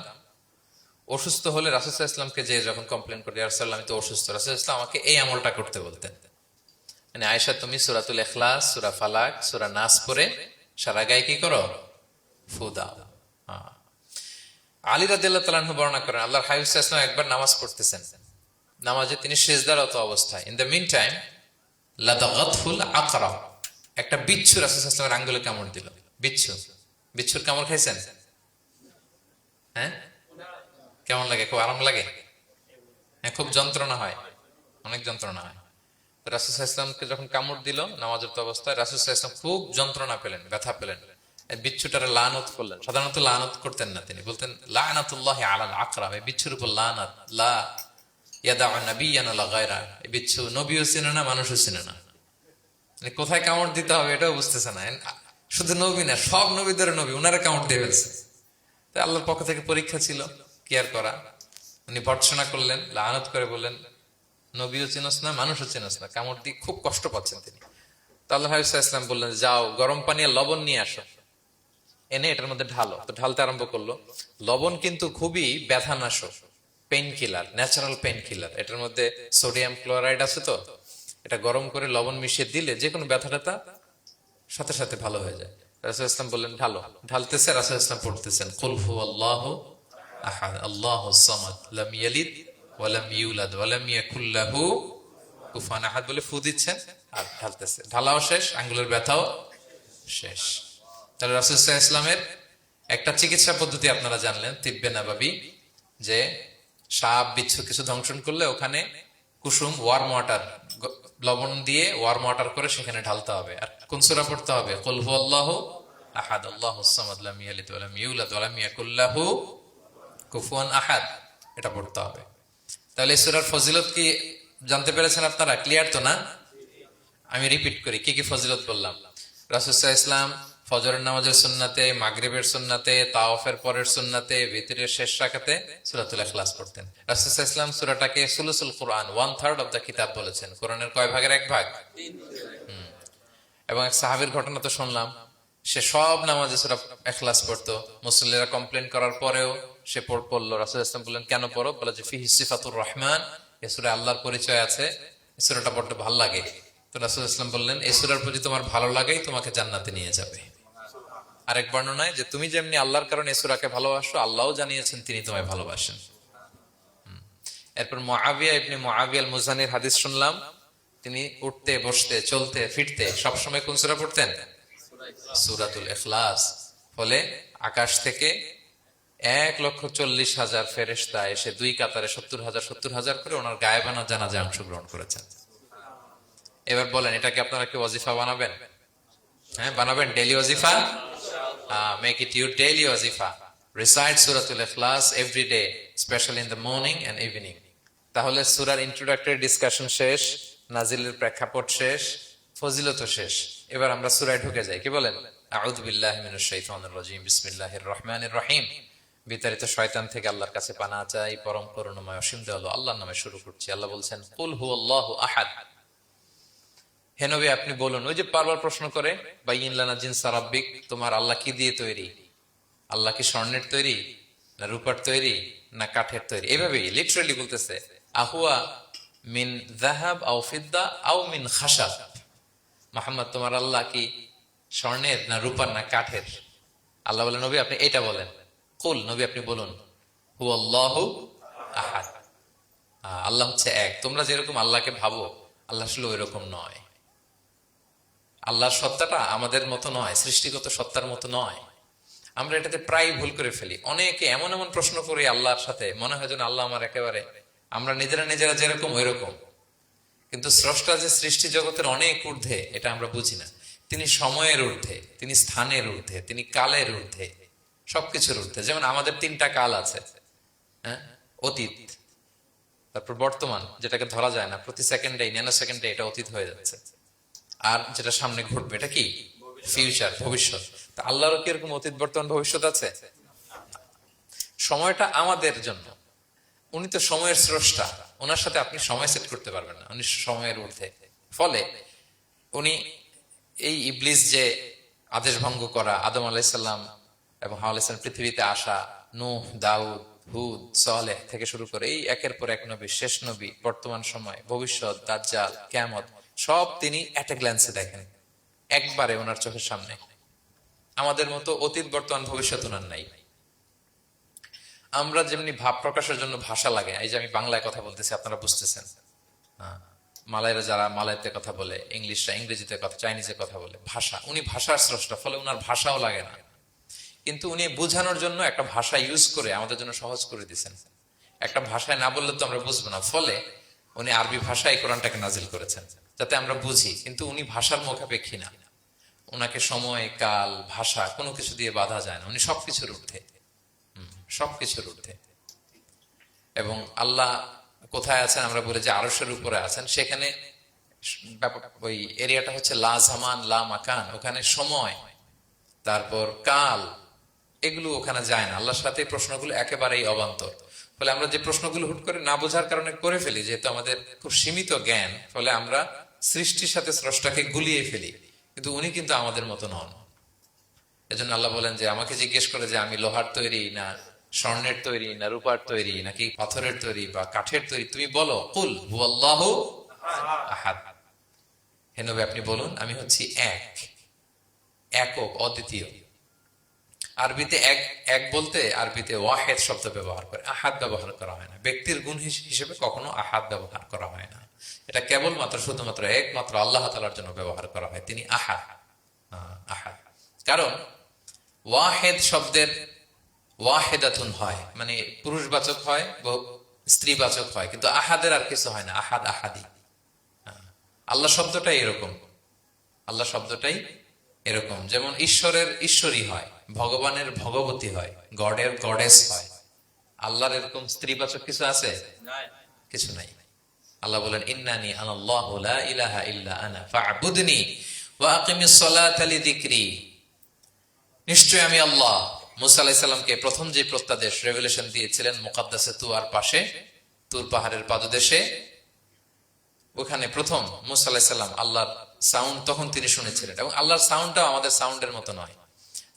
অসুস্থ হলে রাসূল সাল্লাল্লাহু আলাইহি ওয়াসাল্লামকে যে যখন কমপ্লেইন করতে, ইয়া রাসূলুল্লাহ আমি তো অসুস্থ, রাসূল সাল্লাল্লাহু আলাইহি ওয়াসাল্লাম আমাকে এই আমলটা করতে বলতেন। মানে আয়েশা, তুমি সূরাতুল ইখলাস, সূরা ফালাক, সূরা নাস পড়ে সারা গায়ে কি করো? ফু দাও। হ্যাঁ। আলী রাদিয়াল্লাহু তাআলা আনহু বর্ণনা করেন, আল্লাহর হাবিব সাল্লাল্লাহু আলাইহি ওয়াসাল্লাম একবার নামাজ পড়তেছেন, নামাজে তিনি সিজদারত অবস্থায়, ইন দ্য মিন টাইম লাদাগাতহুল আকরা, একটা বিচ্ছু রাসূল সাল্লাল্লাহু আলাইহি ওয়াসাল্লামের আঙ্গুলে কামড় দিল। বিচ্ছু, বিচ্ছুর কামড় খাইছেন? হ্যাঁ, কেমন লাগে? খুব আরাম লাগে? হ্যাঁ, খুব যন্ত্রণা হয়, অনেক যন্ত্রণা হয়। রাসূল সাল্লাল্লাহু আলাইহি ওয়াসাল্লামকে যখন কামড় দিল নামাজের অবস্থায়, রাসূল সাল্লাল্লাহু আলাইহি ওয়াসাল্লাম খুব যন্ত্রণা পেলেন, ব্যথা পেলেন, বিচ্ছুটারে লানত করলেন। সাধারণত লানত করতেন না, তিনি বলতেন লানাতুল্লাহি আলাল আকরা, এই বিচ্ছুর উপর লানাত, লা ইয়াদাউ নাবিয়ান ওয়ালা গায়রা, এই বিচ্ছু নবীও চিনে না, মানুষও চিনে না। মানে কোথায় কামড় দিতে হবে এটাও বুঝতেছে না। শুধু নবী না, সব নবীদের নবী, উনারা কামড় দিয়ে ফেলছে। তাই আল্লাহর পক্ষ থেকে পরীক্ষা ছিল, কেয়ার করা। উনি ভর্ৎসনা করলেন, লানত করে বললেন, নবীও চিনস না, মানুষও চিনস না, কামড় দিয়ে খুব কষ্ট পাচ্ছেন তিনি। তো আল্লাহ হাবিব সাল্লাল্লাহু আলাইহি ওয়াসাল্লাম বললেন, যাও গরম পানি আর লবণ নিয়ে আসো, এনে এটার মধ্যে ঢালো। তো ঢালতে আরম্ভ করলো। লবণ কিন্তু খুবই ব্যথানাশক, painkiller, natural painkiller. এটার মধ্যে সোডিয়াম ক্লোরাইড আছে, তো এটা গরম করে লবণ মিশিয়ে দিলে যে কোনো ব্যথা ট্যাথা সাথে সাথে ভালো হয়ে যায়। রাসূল ইসলাম বললেন ঢালো। ঢালতেছে, রাসূল ইসলাম পড়তেছেন কুল হুয়াল্লাহু আহাদ আল্লাহুস সামাদ লাম ইয়ালিদ ওয়া লাম ইউলাদ ওয়া লাম ইয়াকুল লাহু কুফুয়ান আহাদ বলে ফু দিচ্ছেন আর ঢালতেছে। ঢালাও শেষ, আঙ্গুলের ব্যথাও শেষ। তাহলে রাসূল সাল্লাল্লাহু আলাইহি ওয়াসাল্লামের একটা চিকিৎসা পদ্ধতি আপনারা জানলেন, তিব্বে নাবাবী, যে সাপ বিচ্ছু কিছু দংশন করলে ওখানে কুসুম, ওয়ার্ম ওয়াটার, লবণ দিয়ে ওয়ার্ম ওয়াটার করে সেখানে ঢালতে হবে। আর কোন সূরা পড়তে হবে? কুল হুয়াল্লাহু আহাদ আল্লাহুস সামাদ লাম ইয়ালিদ ওয়া লাম ইউলাদ ওয়া লাম ইয়াকুল লাহু কুফুয়ান আহাদ, এটা পড়তে হবে। তাহলে এই সূরার ফজিলত কি জানতে পেরেছেন আপনারা? ক্লিয়ার তো না? আমি রিপিট করি, কি কি ফজিলত বললাম। রাসূল সাল্লাল্লাহু আলাইহি ওয়াসাল্লাম ফজরের নামাজের সুন্নাতে, মাগরিবের সুন্নাতে, তাওয়াফের পরের সুন্নাতে, ভিতরের শেষ রাকাতে সূরাতুল ইখলাস পড়তেন। রাসূল সাল্লাল্লাহু আলাইহি ওয়াসাল্লাম সূরাটাকে সুলুসুল কুরআন, 1/3 অফ দ্য কিতাব বলেছেন। কোরআনের কয় ভাগের 1 ভাগ? এবং এক সাহাবীর ঘটনা তো শুনলাম, সে সব নামাজে সূরা ইখলাস পড়তো। মুসল্লিরা কমপ্লেইন করার পরেও সে পড়লো। রাসূল সাল্লাল্লাহু আলাইহি ওয়াসাল্লাম বললেন, কেন পড়ো? বলে যে ফিহি সিফাতুর রহমান, এই সূরায় আল্লাহর পরিচয় আছে, এই সূরাটা পড়তে ভালো লাগে। তো রাসূল সাল্লাল্লাহু আলাইহি ওয়াসাল্লাম বললেন, এই সূরার প্রতি তোমার ভালো লাগাই তোমাকে জান্নাতে নিয়ে যাবে। আরেক বর্ণনায় যে তুমি যেমনি আল্লাহর কারণে সূরাকে ভালোবাসো, আল্লাহও জানিয়েছেন তিনি তোমায় ভালোবাসেন। এরপর মুআবিয়া ইবনে মুআবিয়া আল মুজানির হাদিস শুনলাম, তিনি উঠতে বসতে চলতে ফিরতে সবসময় কোন সূরা পড়তেন? সূরাতুল ইখলাস। ফলে আকাশ থেকে 1,40,000 ফেরেশতা এসে দুই কাতারে 70,000 করে ওনার গায়েবানা জানাজায় অংশগ্রহণ করেছেন। এবার বলেন, এটাকে আপনারা কি ওয়াজিফা বানাবেন? হ্যাঁ, বানাবেন ডেইলি ওয়াজিফা। মেক ইট ইউর ডেইলি ওয়াজিফা। রিসাইট সূরাতুল ইখলাস every day, especially in the morning and evening. তাহলে সূরার ইন্ট্রোডাক্টরি ডিসকাশন শেষ, নাজিলের প্রেক্ষাপট শেষ, ফজিলত শেষ। এবার আমরা সূরায় ঢুকে যাই। কি বলেন? আউযু বিল্লাহি মিনাশ শাইতানির রাজীম, বিসমিল্লাহির রহমানির রহিম। বিতাড়িত শয়তান থেকে আল্লাহর কাছে পানাহ চাই, পরম করুণাময় অসীম দয়ালু আল্লাহর নামে শুরু করছি। আল্লাহ বলছেন, কুল হুয়াল্লাহু আহাদ। হে নবী আপনি বলুন, ওই যে বারবার প্রশ্ন করে, বাইয়িন লানা জিনসা রাব্বিক, তোমার আল্লাহ কি দিয়ে তৈরি? আল্লাহ কি স্বর্ণের তৈরি, না রূপার তৈরি, না কাঠের তৈরি? এভাবেই লিটারালি বলতেছে, আহুয়া মিন যাহাব আও ফিদ্দা আও মিন খাশাব। মুহাম্মদ তোমার আল্লাহ কি স্বর্ণের, না রূপার, না কাঠের? আল্লাহ বলেন, নবী আপনি এটা বলেন। কুল, নবী আপনি বলুন, হুয়াল্লাহু আহাদ। আল্লাহ হচ্ছে এক। তোমরা যেরকম আল্লাহকে ভাবো, আল্লাহ আসলে ওইরকম নয়। আল্লাহর সত্তাটা আমাদের মতো নয়, সৃষ্টিগত সত্তার মতো নয়। আমরা এটাতে প্রায় ভুল করে ফেলি। অনেকে এমন এমন প্রশ্ন করি আল্লাহর সাথে, মনে হয় যেন আল্লাহ আমার একেবারে, আমরা নিজেরা যেরকম ওইরকম। কিন্তু স্রষ্টা যে সৃষ্টি জগতের অনেক ঊর্ধ্বে, এটা আমরা বুঝি না। তিনি সময়ের ঊর্ধ্বে, তিনি স্থানের ঊর্ধ্বে, তিনি কালের ঊর্ধ্বে, সবকিছুর ঊর্ধ্বে। যেমন আমাদের 3টা কাল আছে, হ্যাঁ, অতীত, তারপর বর্তমান, যেটাকে ধরা যায় না, প্রতি সেকেন্ডে ন্যানো সেকেন্ডে এটা অতীত হয়ে যাচ্ছে, আর যেটা সামনে ঘটবে এটা কি? ফিউচার, ভবিষ্যৎ। তা আল্লাহরও কি এরকম অতীত বর্তমান ভবিষ্যৎ আছে? সময়টা আমাদের জন্য, উনি তো সময়ের স্রষ্টা, ওনার সাথে আপনি সময় সেট করতে পারবেন না, উনি সময়ের ঊর্ধ্বে। ফলে উনি এই ইবলিস যে আদেশ ভঙ্গ করা, আদম আলাইসাল্লাম এবং হাওয়া আলাইসাল্লাম পৃথিবীতে আসা, নূহ, দাউদ, হুদ, সালেহ থেকে শুরু করে এই একের পর এক নবী, শেষ নবী, বর্তমান সময়, ভবিষ্যৎ, দাজ্জাল, কিয়ামত, সব তিনি এট এ গ্ল্যান্সে দেখেন, একবারে ওনার চোখের সামনে। আমাদের মতো অতীত বর্তমান ভবিষ্যৎ ওনার নাই। আমরা যেমনি ভাব প্রকাশের জন্য ভাষা লাগে, এই যে আমি বাংলায় কথা বলতেছি আপনারা বুঝতেছেন, মালাইরা যারা মালাইতে কথা বলে, ইংলিশরা ইংরেজিতে কথা, চাইনিজে কথা বলে, ভাষা, উনি ভাষার স্রষ্টা, ফলে ওনার ভাষাও লাগে না। কিন্তু উনি বোঝানোর জন্য একটা ভাষা ইউজ করে আমাদের জন্য সহজ করে দিচ্ছেন। একটা ভাষায় না বললে তো আমরা বুঝবো না, ফলে উনি আরবি ভাষায় কোরআনটাকে নাজিল করেছেন যাতে আমরা বুঝি। কিন্তু উনি ভাষার মুখাপেক্ষী না, ওনাকে সময়, কাল, ভাষা কোনো কিছু দিয়ে বাধা যায় না, উনি সবকিছুর ঊর্ধ্বে, সবকিছুর ঊর্ধ্বে। এবং আল্লাহ কোথায় আছেন আমরা বলি যে আরশের উপরে আছেন, সেখানে ওই এরিয়াটা হচ্ছে লা জামান লা মাকান, ওখানে সময়, তারপর কাল, এগুলো ওখানে যায় না। আল্লাহর সাথে প্রশ্নগুলো একেবারেই অবান্তর। ফলে আমরা যে প্রশ্নগুলো হুট করে না বোঝার কারণে করে ফেলি, যেহেতু আমাদের খুব সীমিত জ্ঞান, ফলে আমরা সৃষ্টির সাথে স্রষ্টাকে গুলিয়ে ফেলি। কিন্তু উনি কিন্তু আমাদের মতো নন। এজন্য আল্লাহ বলেন যে আমাকে জিজ্ঞেস করে যে আমি লোহার তৈরি, না স্বর্ণের তৈরি, না রূপার তৈরি, নাকি পাথরের তৈরি বা কাঠের তৈরি, তুমি বলো, কুল হুয়াল্লাহু আহাদ। হে নবী আপনি বলুন, আমি হচ্ছি এক, একক, অদ্বিতীয়। আরবিতে এক, এক বলতে আরবিতে ওয়াহেদ শব্দ ব্যবহার করে, আহাদ ব্যবহার করা হয় না। ব্যক্তির গুণ হিসেবে কখনো আহাদ ব্যবহার করা হয় না। এটা কেবলমাত্র শুধুমাত্র একমাত্র আল্লাহ তাআলার জন্য ব্যবহার করা হয়, তিনি আহাদ। আহাদ কারণ ওয়াহেদ শব্দের ওয়াহেদাতুন হয়, মানে পুরুষবাচক হয়, স্ত্রীবাচক হয়, কিন্তু আহাদের আর কিছু হয় না, আহাদ আহাদি। আল্লাহ শব্দটাই এরকম, আল্লাহ শব্দটাই এরকম। যেমন ঈশ্বরের ঈশ্বরী হয়, ভগবানের ভগবতী হয়, গডের গডেস হয়। আল্লাহর এরকম স্ত্রীবাচক কিছু আছে? কিছু নাই। আল্লাহ বলেন, ইন্নানি আনাল্লাহু লা ইলাহা ইল্লা আনা ফা'বুদনি ওয়া আকিমিস সালাতা লিযিকরি। নিশ্চয় আমি আল্লাহ। মুসা আলাইহিস সালামকে প্রথম যে প্রত্যাদেশ, রেভেলেশন দিয়েছিলেন মুকাদ্দাসে তুয়ার পাশে, তুর পাহাড়ের পাদদেশে, ওখানে প্রথম মুসা আলাইহিস সালাম আল্লাহর সাউন্ড তখন তিনি শুনেছিলেন। এবং আল্লাহর সাউন্ডটাও আমাদের সাউন্ডের মতো নয়।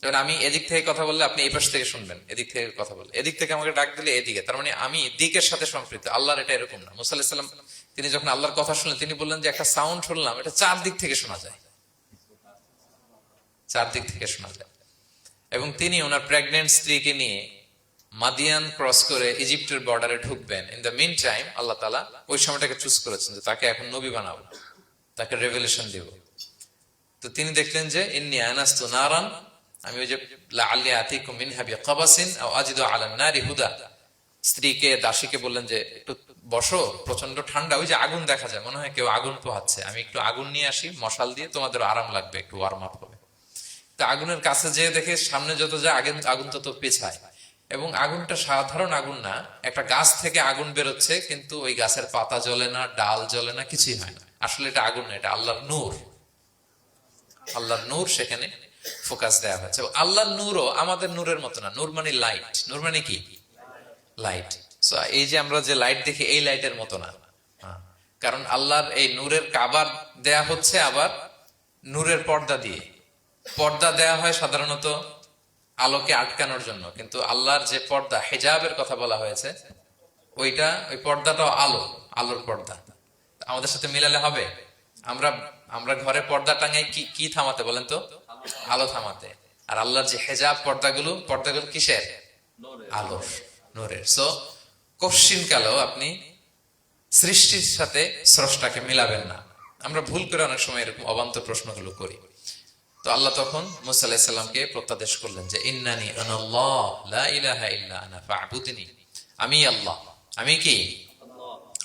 যেমন আমি এদিক থেকে কথা বললে আপনি এই পাশ থেকে শুনবেন, এদিক থেকে কথা বললে, এদিক থেকে আমাকে ডাক দিলে এদিকে, তার মানে আমি দিকের সাথে সম্পৃক্ত। আল্লাহর এটা এরকম না। মুসা আলাইহিস সালাম তিনি যখন আল্লাহর কথা শুনলেন, তিনি বললেন যে একটা সাউন্ড শুনলাম, এটা চারদিক থেকে শোনা যায়, চারদিক থেকে শোনা যায়। এবং তিনি ওনার প্রেগনেন্ট স্ত্রীকে নিয়ে মাদিয়ান ক্রস করে ইজিপ্টের বর্ডারে ঢুকবেন। ইন দ্য মিন টাইম আল্লাহ তাআলা ওই সময়টাকে চুজ করেছেন যে তাকে এখন নবী বানাবো, তাকে রেভেলেশন দিব। তো তিনি দেখলেন যে ইন্নী আনাস্তু নারান, আমি ওই যে লাআল্লি আতিকুম মিনহা বিকাবাসিন আও আজিদু আলান নারি হুদা, স্ত্রীকে দাসীকে বললেন যে একটু বসো, প্রচন্ড ঠান্ডা, ওই যে আগুন দেখা যায়, মনে হয় কেউ আগুন পোহাচ্ছে, আমি একটু আগুন নিয়ে আসি মশাল দিয়ে, তোমাদের আরাম লাগবে, একটু ওয়ার্ম আপ হবে। তো আগুনের কাছে যেয়ে দেখে সামনে যত যায় আগুন তত পেছায়, এবং আগুনটা সাধারণ আগুন না, একটা গাছ থেকে আগুন বেরোচ্ছে, কিন্তু ওই গাছের পাতা জ্বলে না, ডাল জ্বলে না, কিছুই হয় না। আসলে এটা আগুন না, এটা আল্লাহর নূর। আল্লাহর নূর সেখানে ফোকাস দেওয়া হয়েছে। আল্লাহর নূরও আমাদের নূরের মতো না। নূর মানে লাইট, নূর মানে কি? লাইট। সো এই যে আমরা যে লাইট দেখি, এই লাইটের মতো না। কারণ আল্লাহর এই নূরের কাবার দেয়া হচ্ছে আবার নূরের পর্দা দিয়ে। পর্দা দেয়া হয় সাধারণত আলোকে আটকানোর জন্য, কিন্তু আল্লাহর যে পর্দা, হিজাবের কথা বলা হয়েছে, ওই পর্দাটাও আলোর পর্দা। আমাদের সাথে মিলালে হবে? আমরা আমরা ঘরে পর্দা টাঙাই কি থামাতে বলেন তো? আলো থামাতে। আর আল্লাহর যে হেজাব পর্দাগুলো কিসের? আলোর, নূরের। সো কশ্চিন কালেও আপনি সৃষ্টির সাথে স্রষ্টাকে মিলাবেন না। আমরা ভুল করে অনেক সময় এরকম অবান্তর প্রশ্নগুলো করি। তো আল্লাহ তখন মুসা আলাইহিস সালামকে প্রত্যাদেশ করলেন যে ইন্নানি আনাল্লাহ লা ইলাহা ইল্লা আনা ফা'বুদনি, আমি আল্লাহ। আমি কি?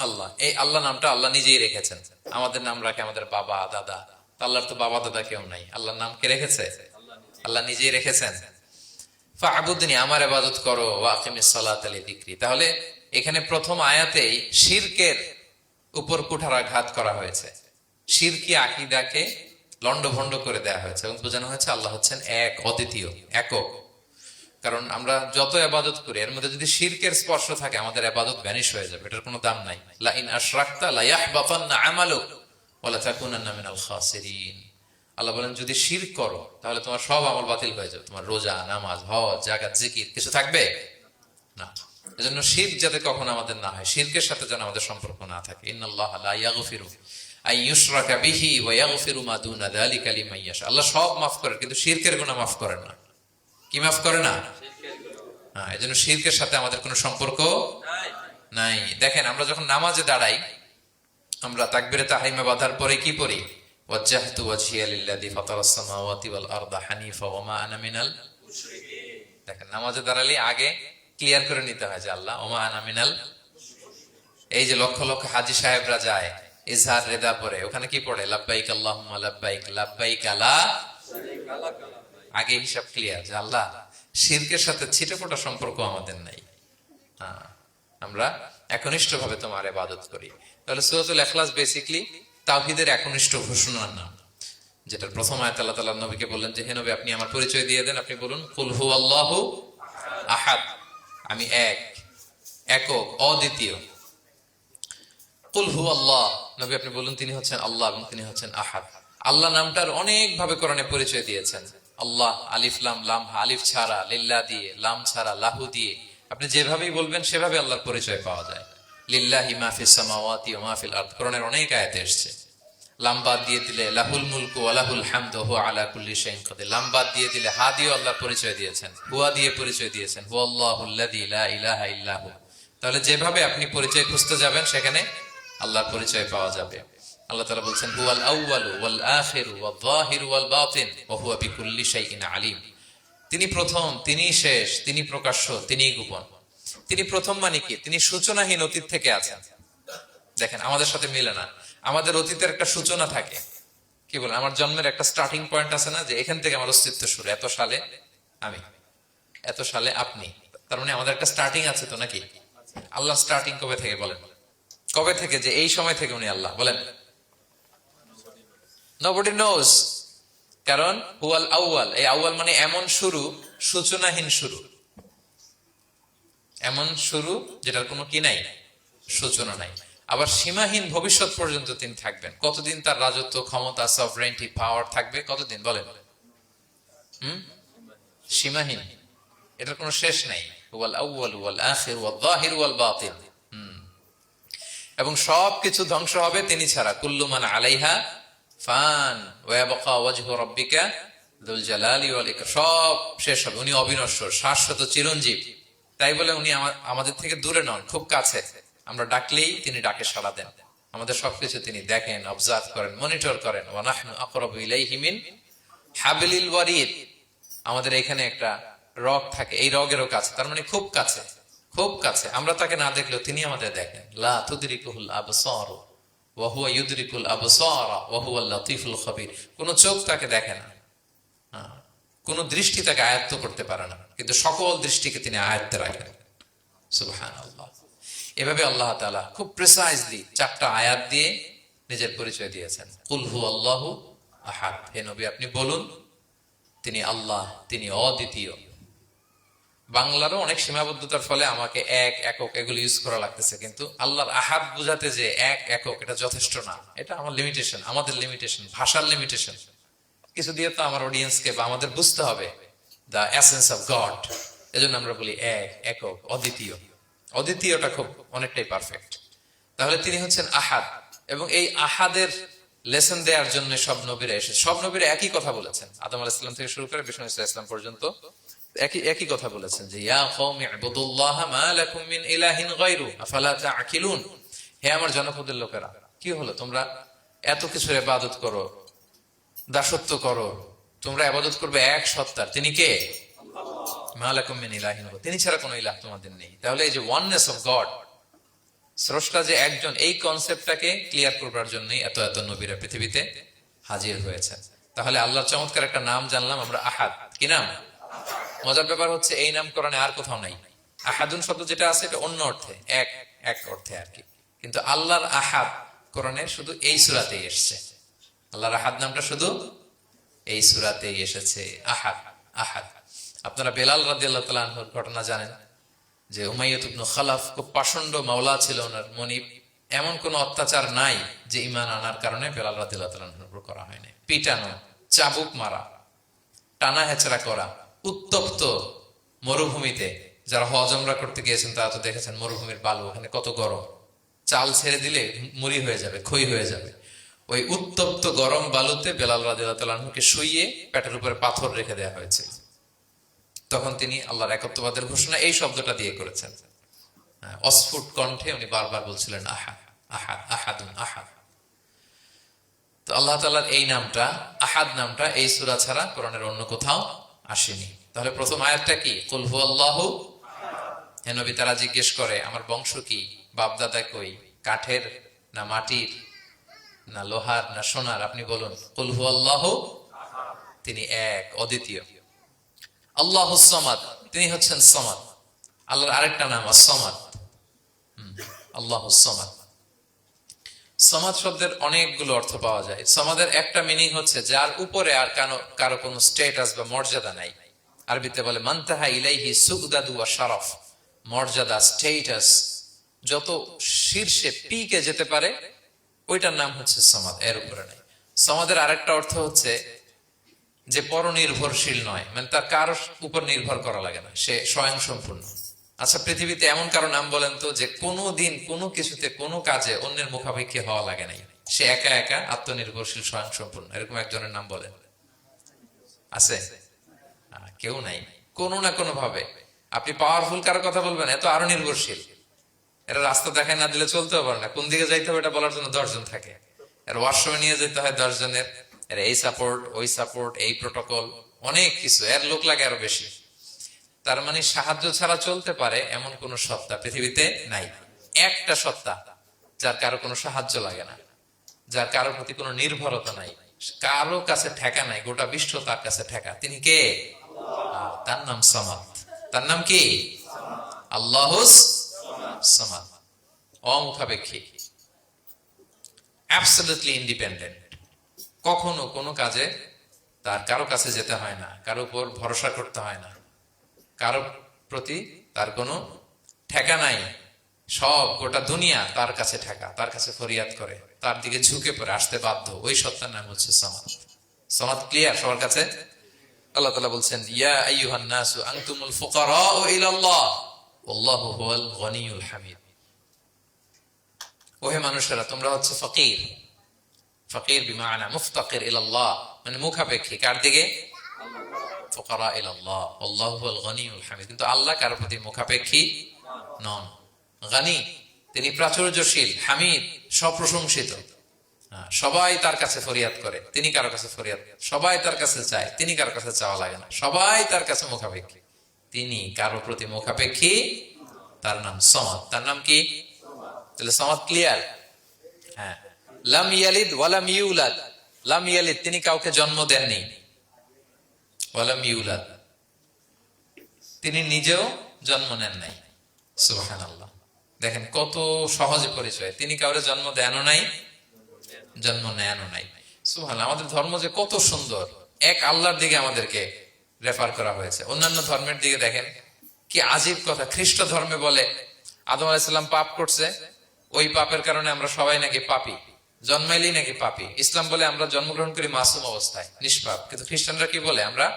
আল্লাহ। এই আল্লাহ নামটা আল্লাহ নিজেই রেখেছেন। আমাদের নাম রাখে আমাদের বাবা দাদা, আল্লাহর তো বাবা দাদা কেউ নাই। আল্লাহর নাম কে রেখেছে? আল্লাহ নিজেই রেখেছেন। ফা'বুদনি, আমার ইবাদত করো, ওয়া আকিমিস সালাতা লিযিকরি। তাহলে এখানে প্রথম আয়াতেই শিরকের উপর কুঠারাঘাত করা হয়েছে, শিরকি আকীদাকে লন্ডভন্ড করে দেয়া হয়েছে, এবং বোঝানো হয়েছে আল্লাহ হচ্ছেন এক, অদ্বিতীয়, একক। কারণ আমরা যত ইবাদত করি এর মধ্যে যদি শিরকের স্পর্শ থাকে, আমাদের ইবাদত ভ্যানিশ হয়ে যাবে, এটার কোনো দাম নাই। লা ইন আশরাকতা লা ইয়াহবাতান্না আমালুক ওয়া লা তাকুনান্না মিনাল খাসিরিন। আল্লাহ বলেন যদি শিরক করো তাহলে তোমার সব আমল বাতিল হয়ে যাবে, তোমার রোজা, নামাজ, হজ, যাকাত, জিকির কিছু থাকবে না। এজন্য শিরক যাতে কখনো আমাদের না হয়, শিরকের সাথে যেন আমাদের সম্পর্ক না থাকে। ইন্নাল্লাহা লা ইয়াগফিরু আন ইউশরাকা বিহি ওয়া ইয়াগফিরু মা দুনা যালিকা লিমান ইয়াশা। আল্লাহ সব মাফ করেন, কিন্তু শিরকের গুনাহ মাফ করেন না। কি মাফ করে না? হ্যাঁ, এজন্য শিরকের সাথে আমাদের কোনো সম্পর্ক নাই। দেখেন আমরা যখন নামাজে দাঁড়াই, আমরা তাকবীরে তাহরিমা বাঁধার পরে কি পড়ি? ওয়াজ্জাহতু ওয়াজহিয়া লিল্লাযী ফাতারাস সামাওয়াতি ওয়াল আরদা হানিফা ওয়া মা আনা মিনাল মুশরিকিন। দেখেন নামাজে দাঁড়ালে আগে ক্লিয়ার করে নিতে হয় যে আল্লাহ ওয়া মা আনা মিনাল। এই যে লক্ষ লক্ষ হাজী সাহেবরা যায় ইজহার রেদা পরে, ওখানে কি পড়ে? লাব্বাইক আল্লাহুম্মা লাব্বাইক লাব্বাইক লা শারীকা লাক। আগে হিসাব ক্লিয়ার যে আল্লাহ শিরকের সাথে ছিটেফোঁটা সম্পর্ক আমাদের নাই। আমরা একনিষ্ঠ ভাবে তোমার ইবাদত করি। তাহলে সূরাতুল ইখলাস বেসিক্যালি তাওহীদের একনিষ্ঠ ঘোষণার নাম, যেটার প্রথম আয়াত আল্লাহ তাআলা নবীকে বললেন যে হে নবী আপনি আমার পরিচয় দিয়ে দেন, আপনি বলুন কুল হুয়াল্লাহু আহাদ, আমি এক, একক, অদ্বিতীয়। কুল হুয়াল্লাহ, নবী আপনি বলুন তিনি হচ্ছেন আল্লাহ এবং তিনি হচ্ছেন আহাদ। আল্লাহ নামটার অনেক ভাবে কোরআনে পরিচয় দিয়েছেন। আল্লাহ আলিফ লাম, লাম আলিফ ছাড়া, লিল্লাহ দিয়ে, লাম ছাড়া, লাহু দিয়ে, আপনি যেভাবেই বলবেন সেভাবে আল্লাহর পরিচয় পাওয়া যায়। লিল্লাহি মা ফিস সামাওয়াতি ওয়া মা ফিল আরদ, কোরআনের অনেক আয়াতে এসেছে। লাম বাদ দিয়ে দিলে লাহুল মুলকু ওয়া লাহুল হামদু হুয়া আলা কুল্লি শাইইন কাদির। লাম বাদ দিয়ে দিলে হা দিয়ে আল্লাহর পরিচয় দিয়েছেন, হুয়া দিয়ে পরিচয় দিয়েছেন, হুয়াল্লাহুল্লাযী লা ইলাহা ইল্লা হু। তাহলে যেভাবে আপনি পরিচয় খুঁজতে যাবেন সেখানে আল্লাহর পরিচয় পাওয়া যাবে। আল্লাহ তাআলা বলছেন হুয়াল আউয়ালু ওয়াল আখিরু ওয়াল যাহিরু ওয়াল বাতিন ওয়া হুয়া বিকুল্লি শাইইন আলিম। তিনি প্রথম, তিনি শেষ, তিনি প্রকাশ্য, তিনি গোপন। তিনি প্রথম মানে কি? তিনি সূচনাহীন অতীত থেকে আছেন। দেখেন আমাদের সাথে মিলে না। আমাদের অতীতের একটা সূচনা থাকে, কি বলেন? আমার জন্মের একটা স্টার্টিং পয়েন্ট আছে না, যে এখান থেকে আমার অস্তিত্ব শুরু, এত সালে আমি, এত সালে আপনি। তার মানে আমাদের একটা স্টার্টিং আছে তো, নাকি? আল্লাহ স্টার্টিং কবে থেকে বলেন? কবে থেকে যে এই সময় থেকে উনি আল্লাহ বলেন? Nobody knows, কারণ হুয়াল আউয়াল, এই আউয়াল মানে এমন শুরু, সূচনাহীন শুরু, এমন শুরু যেটার কোনো কি নাই, সূচনা নাই। আবার সীমাহীন ভবিষ্যৎ পর্যন্ত তিনি থাকবেন। কতদিন তার রাজত্ব, ক্ষমতা, সভরেন্টি, পাওয়ার থাকবে? কতদিন বলেন? সীমাহীন, এটার কোনো শেষ নাই। হুয়াল আউয়াল ওয়াল আখির ওয়াল যাহির ওয়াল বাতিন। এবং সবকিছু ধ্বংস হবে তিনি ছাড়া। কুল্লু মান আলাইহা ফান ওয়া ইয়াবকা ওয়াজহু রাব্বিকা দুল জালালি ওয়াল ইকরাম, সব শেষ হবে। উনি অবিনশ্বর, শাশ্বত, চিরঞ্জীব। তাই বলে উনি আমাদের থেকে দূরে নন, খুব কাছে। আমরা ডাকলেই তিনি ডাকে সাড়া দেন। আমাদের সবকিছু তিনি দেখেন, অবজার্ভ করেন, মনিটর করেন। ওয়া নাহনু আকরাবু ইলাইহি মিন হাবলিল ওয়ারিদ। আমাদের এখানে একটা রগ থাকে, এই রগেরও কাছে, তার মানে খুব কাছে, খুব কাছে। আমরা তাকে না দেখলেও তিনি আমাদের দেখেন। লা তুদরিকুহুল আবসার ওয়া হুয়া ইউদরিকুল আবসার ওয়া হুয়াল লাতীফুল খবীর। কোন চোখ তাকে দেখে না, কোন দৃষ্টি তাকে আয়ত্ত করতে পারে না, কিন্তু সকল দৃষ্টিকে তিনি আয়ত্তে রাখেন। সুবহানাল্লাহ। এভাবে আল্লাহ তাআলা খুব প্রিসাইজলি 4টা আয়াত দিয়ে নিজের পরিচয় দিয়েছেন। কুল হুয়াল্লাহু আহাদ, হে নবী আপনি বলুন তিনি আল্লাহ, তিনি অদ্বিতীয়। বাংলারও অনেক সীমাবদ্ধতার ফলে আমাকে এক, একক এগুলো ইউজ করা লাগতেছে, কিন্তু আল্লাহর আহাদ বুঝাতে যে এক, একক, এটা যথেষ্ট না। এটা আমার লিমিটেশন, আমাদের লিমিটেশন, ভাষার লিমিটেশন। কিছু দিয়ে তো আমার অডিয়েন্সকে বা আমাদের বুঝতে হবে দ্য এসেন্স অফ গড। এজন্য আমরা বলি এক, একক, অদ্বিতীয়। অদ্বিতীয়টা খুব অনেকটাই পারফেক্ট। তাহলে তিনি হচ্ছেন আহাদ, এবং এই আহাদের লেসন দেওয়ার জন্য সব নবীরা এসেছে। সব নবীরা একই কথা বলেছেন, আদম আলাইহিস সালাম থেকে শুরু করে বিষ্ণু ইসা ইসলাম পর্যন্ত একই কথা বলেছেন যে ইয়া কওমি ইবুদুল্লাহ মা লাকুম মিন ইলাহিন গায়রু আফালা তাআকিলুন। হে আমার জনপদের লোকেরা, কি হলো তোমরা এত কিছুর ইবাদত করো, দাসত্ব করো, তোমরা ইবাদত করবে এক সত্তার, তিনি কে? মা লাকুম মিন ইলাহিন গায়রু, তিনি ছাড়া কোনো ইলাহ তোমাদের নেই। তাহলে এই যে ওয়াননেস অফ গড, স্রষ্টা যে একজন, এই কনসেপ্টটাকে ক্লিয়ার করবার জন্যই এত এত নবীরা পৃথিবীতে হাজির হয়েছেন। তাহলে আল্লাহর চমৎকার একটা নাম জানলাম আমরা, আহাদ। কি নাম? মজার ব্যাপার হচ্ছে এই নাম কোরআনে আর কোথাও নাই। আহাদুন শব্দ যেটা আছে এটা অন্য অর্থে, এক, এক অর্থে আর কি, কিন্তু আল্লাহর আহাদ কোরআনে শুধু এই সূরাতেই এসেছে। আল্লাহর আহাদ নামটা শুধু এই সূরাতেই এসেছে, আহাদ, আহাদ। আপনারা বেলাল রাদিয়াল্লাহু তাআলা আনহুর ঘটনা জানেন যে উমাইয়া ইবনে খালাফ খুব পাষণ্ড মাওলা ছিল ওনার, মনিব। এমন কোন অত্যাচার নাই যে ঈমান আনার কারণে বেলাল রাদিয়াল্লাহু তাআলার উপর করা হয়নি। পিটানো, চাবুক মারা, টানা হেচড়া করা, উত্তপ্ত মরুভূমিতে। যারা হজ উমরা করতে গিয়েছেন তারা তো দেখেছেন মরুভূমির বালু, ওখানে কত গরম, চাল ছেড়ে দিলে মুড়ি হয়ে যাবে, খই হয়ে যাবে। ওই উত্তপ্ত গরম বালুতে বেলাল রাদিয়াল্লাহু তাআলা আনহুকে শুইয়ে পেটের উপরে পাথর রেখে দেওয়া হয়েছিল। তখন তিনি আল্লাহর একত্ববাদের ঘোষণা এই শব্দটা দিয়ে করেছেন। অস্ফুট কণ্ঠে উনি বারবার বলছিলেন আহাদ, আহাদ, আহাদুন, আহাদ। তো আল্লাহ তাআলার এই নামটা, আহাদ নামটা, এই সূরা ছাড়া কোরআনের অন্য কোথাও আসেনি। তাহলে প্রথম আয়াতটা কি? কুল হুয়াল্লাহু। হে নবী, তারা জিজ্ঞেস করে আমার বংশ কি, বাপদাদা কই, কাঠের না মাটির না লোহার না সোনার, আপনি বলুন কুল হুয়াল্লাহু, তিনি এক, অদ্বিতীয়। আল্লাহুস সামাদ, তিনি হচ্ছেন সামাদ। আল্লাহর আরেকটা নাম আস-সামাদ, আল্লাহুস সামাদ। সামাদ শব্দের অনেকগুলো অর্থ পাওয়া যায়। সামাদের একটা মিনিং হচ্ছে যার উপরে আর কারো কোনো স্ট্যাটাস বা মর্যাদা নাই। আরবিতে বলে মানতাহা ইলাইহি সুগদাদু ওয়া শারাফ, মর্যাদা, স্ট্যাটাস, যত শীর্ষে পিকে যেতে পারে ওইটার নাম হচ্ছে সামাদ, এর উপরে নাই। সামাদের আরেকটা অর্থ হচ্ছে যে পরনির্ভরশীল নয়, মানে তার কারো উপর নির্ভর করা লাগে না, সে স্বয়ং সম্পূর্ণ। আচ্ছা, পৃথিবীতে এমন কারো নাম বলেন তো যে কোনো দিন কোনো কিছুতে কোনো কাজে অন্যের মুখাপেক্ষী হওয়া লাগে নাই, সে একা একা আত্মনির্ভরশীল, স্বয়ং সম্পূর্ণ। এরকম একজনের নাম বলেন, আছে? কেউ নাই। কোনো না কোনো ভাবে আপনি পাওয়ারফুল কারো কথা বলবেন, এত আরো নির্ভরশীল, এরা রাস্তা দেখায় না দিলে চলতেও পারে না, কোন দিকে যাইতে হবে এটা বলার জন্য 10 জন থাকে, এর ওয়াশরুমে নিয়ে যেতে হয় 10 জনের, এর এই সাপোর্ট, ওই সাপোর্ট, এই প্রোটোকল, অনেক কিছু, এর লোক লাগে আরো বেশি। তার মানে সাহায্য ছাড়া চলতে পারে এমন কোন সত্তা পৃথিবীতে নাই। একটা সত্তা যার কারো কোনো সাহায্য লাগে না, যার কারোর প্রতি কোনো নির্ভরতা নাই, কারো কাছে ঠেকা নাই, গোটা বিশ্ব তার কাছে ঠেকা, তিনি কে? তার নাম সামাদ। তার নাম কি? আল্লাহুস সামাদ, অমুখাপেক্ষী, অ্যাবসলিউটলি ইন্ডিপেন্ডেন্ট। কখনো কোনো কাজে তার কারো কাছে যেতে হয় না, কারো উপর ভরসা করতে হয় না, কারো প্রতি তার কোনো ঠেকা নাই। সব গোটা দুনিয়া তার কাছে ঠেকা, তার কাছে ফরিয়াদ করে, তার দিকে ঝুঁকে পড়ে আসতে বাধ্য। ওই সত্তার নাম হচ্ছে সামাদ। সামাদ ক্লিয়ার সবার কাছে? আল্লাহ তাআলা বলছেন ইয়া আইয়ুহান নাসু আনতুমুল ফুকারাউ ইলাল্লাহ ওয়াল্লাহু হুয়াল গনিয়ুল হামিদ। ওহে মানুষেরা, তোমরা হচ্ছে ফকির। ফকির বিমানা মুফতাকির ইলাল্লাহ, মানে মুখাপেক্ষী কার দিকে? ফুকারা ইলাল্লাহ আল্লাহু হুয়াল গনিয়ুল হামিদ। কিন্তু আল্লাহ কারো প্রতি মুখাপেক্ষী নন। গনি, তিনি প্রাচুর্যশীল, হামিদ, সপ্রশংসিত। সবাই তার কাছে ফরিয়াদ করে, তিনি কারো কাছে ফরিয়াদ, সবাই তার কাছে চায়, তিনি কারো কাছে চাওয়া লাগে না, সবাই তার কাছে মুখাপেক্ষী, তিনি কারো প্রতি মুখাপেক্ষী। তার নাম সমাদ। তার নাম কি? তাহলে সমাদ ক্লিয়ার। হ্যাঁ, লাম ইয়ালিদ ওয়ালাম ইউলাদ। লাম ইয়ালিদ, তিনি কাউকে জন্ম দেননি। ওয়ালাম ইউলাদ, তিনি নিজেও জন্ম নেন নাই। সুবহানাল্লাহ, দেখেন কত সহজে পরিচয়। তিনি কাউরে জন্ম দেনও নাই, জন্ম নেনও নাই। সুবহানাল্লাহ, আমাদের ধর্ম যে কত সুন্দর। এক আল্লাহর দিকে আমাদেরকে রেফার করা হয়েছে। অন্যান্য ধর্মের দিকে দেখেন কি আজীব কথা। খ্রিস্ট ধর্মে বলে আদম আলাইহিস সালাম পাপ করছে, ওই পাপের কারণে আমরা সবাই নাকি পাপী, জন্মাইলেই নাকি পাপী। ইসলাম বলে আমরা জন্মগ্রহণ করি মাসুম অবস্থায়, নিষ্পাপ। কিন্তু খ্রিস্টানরা কি বলে? আমরা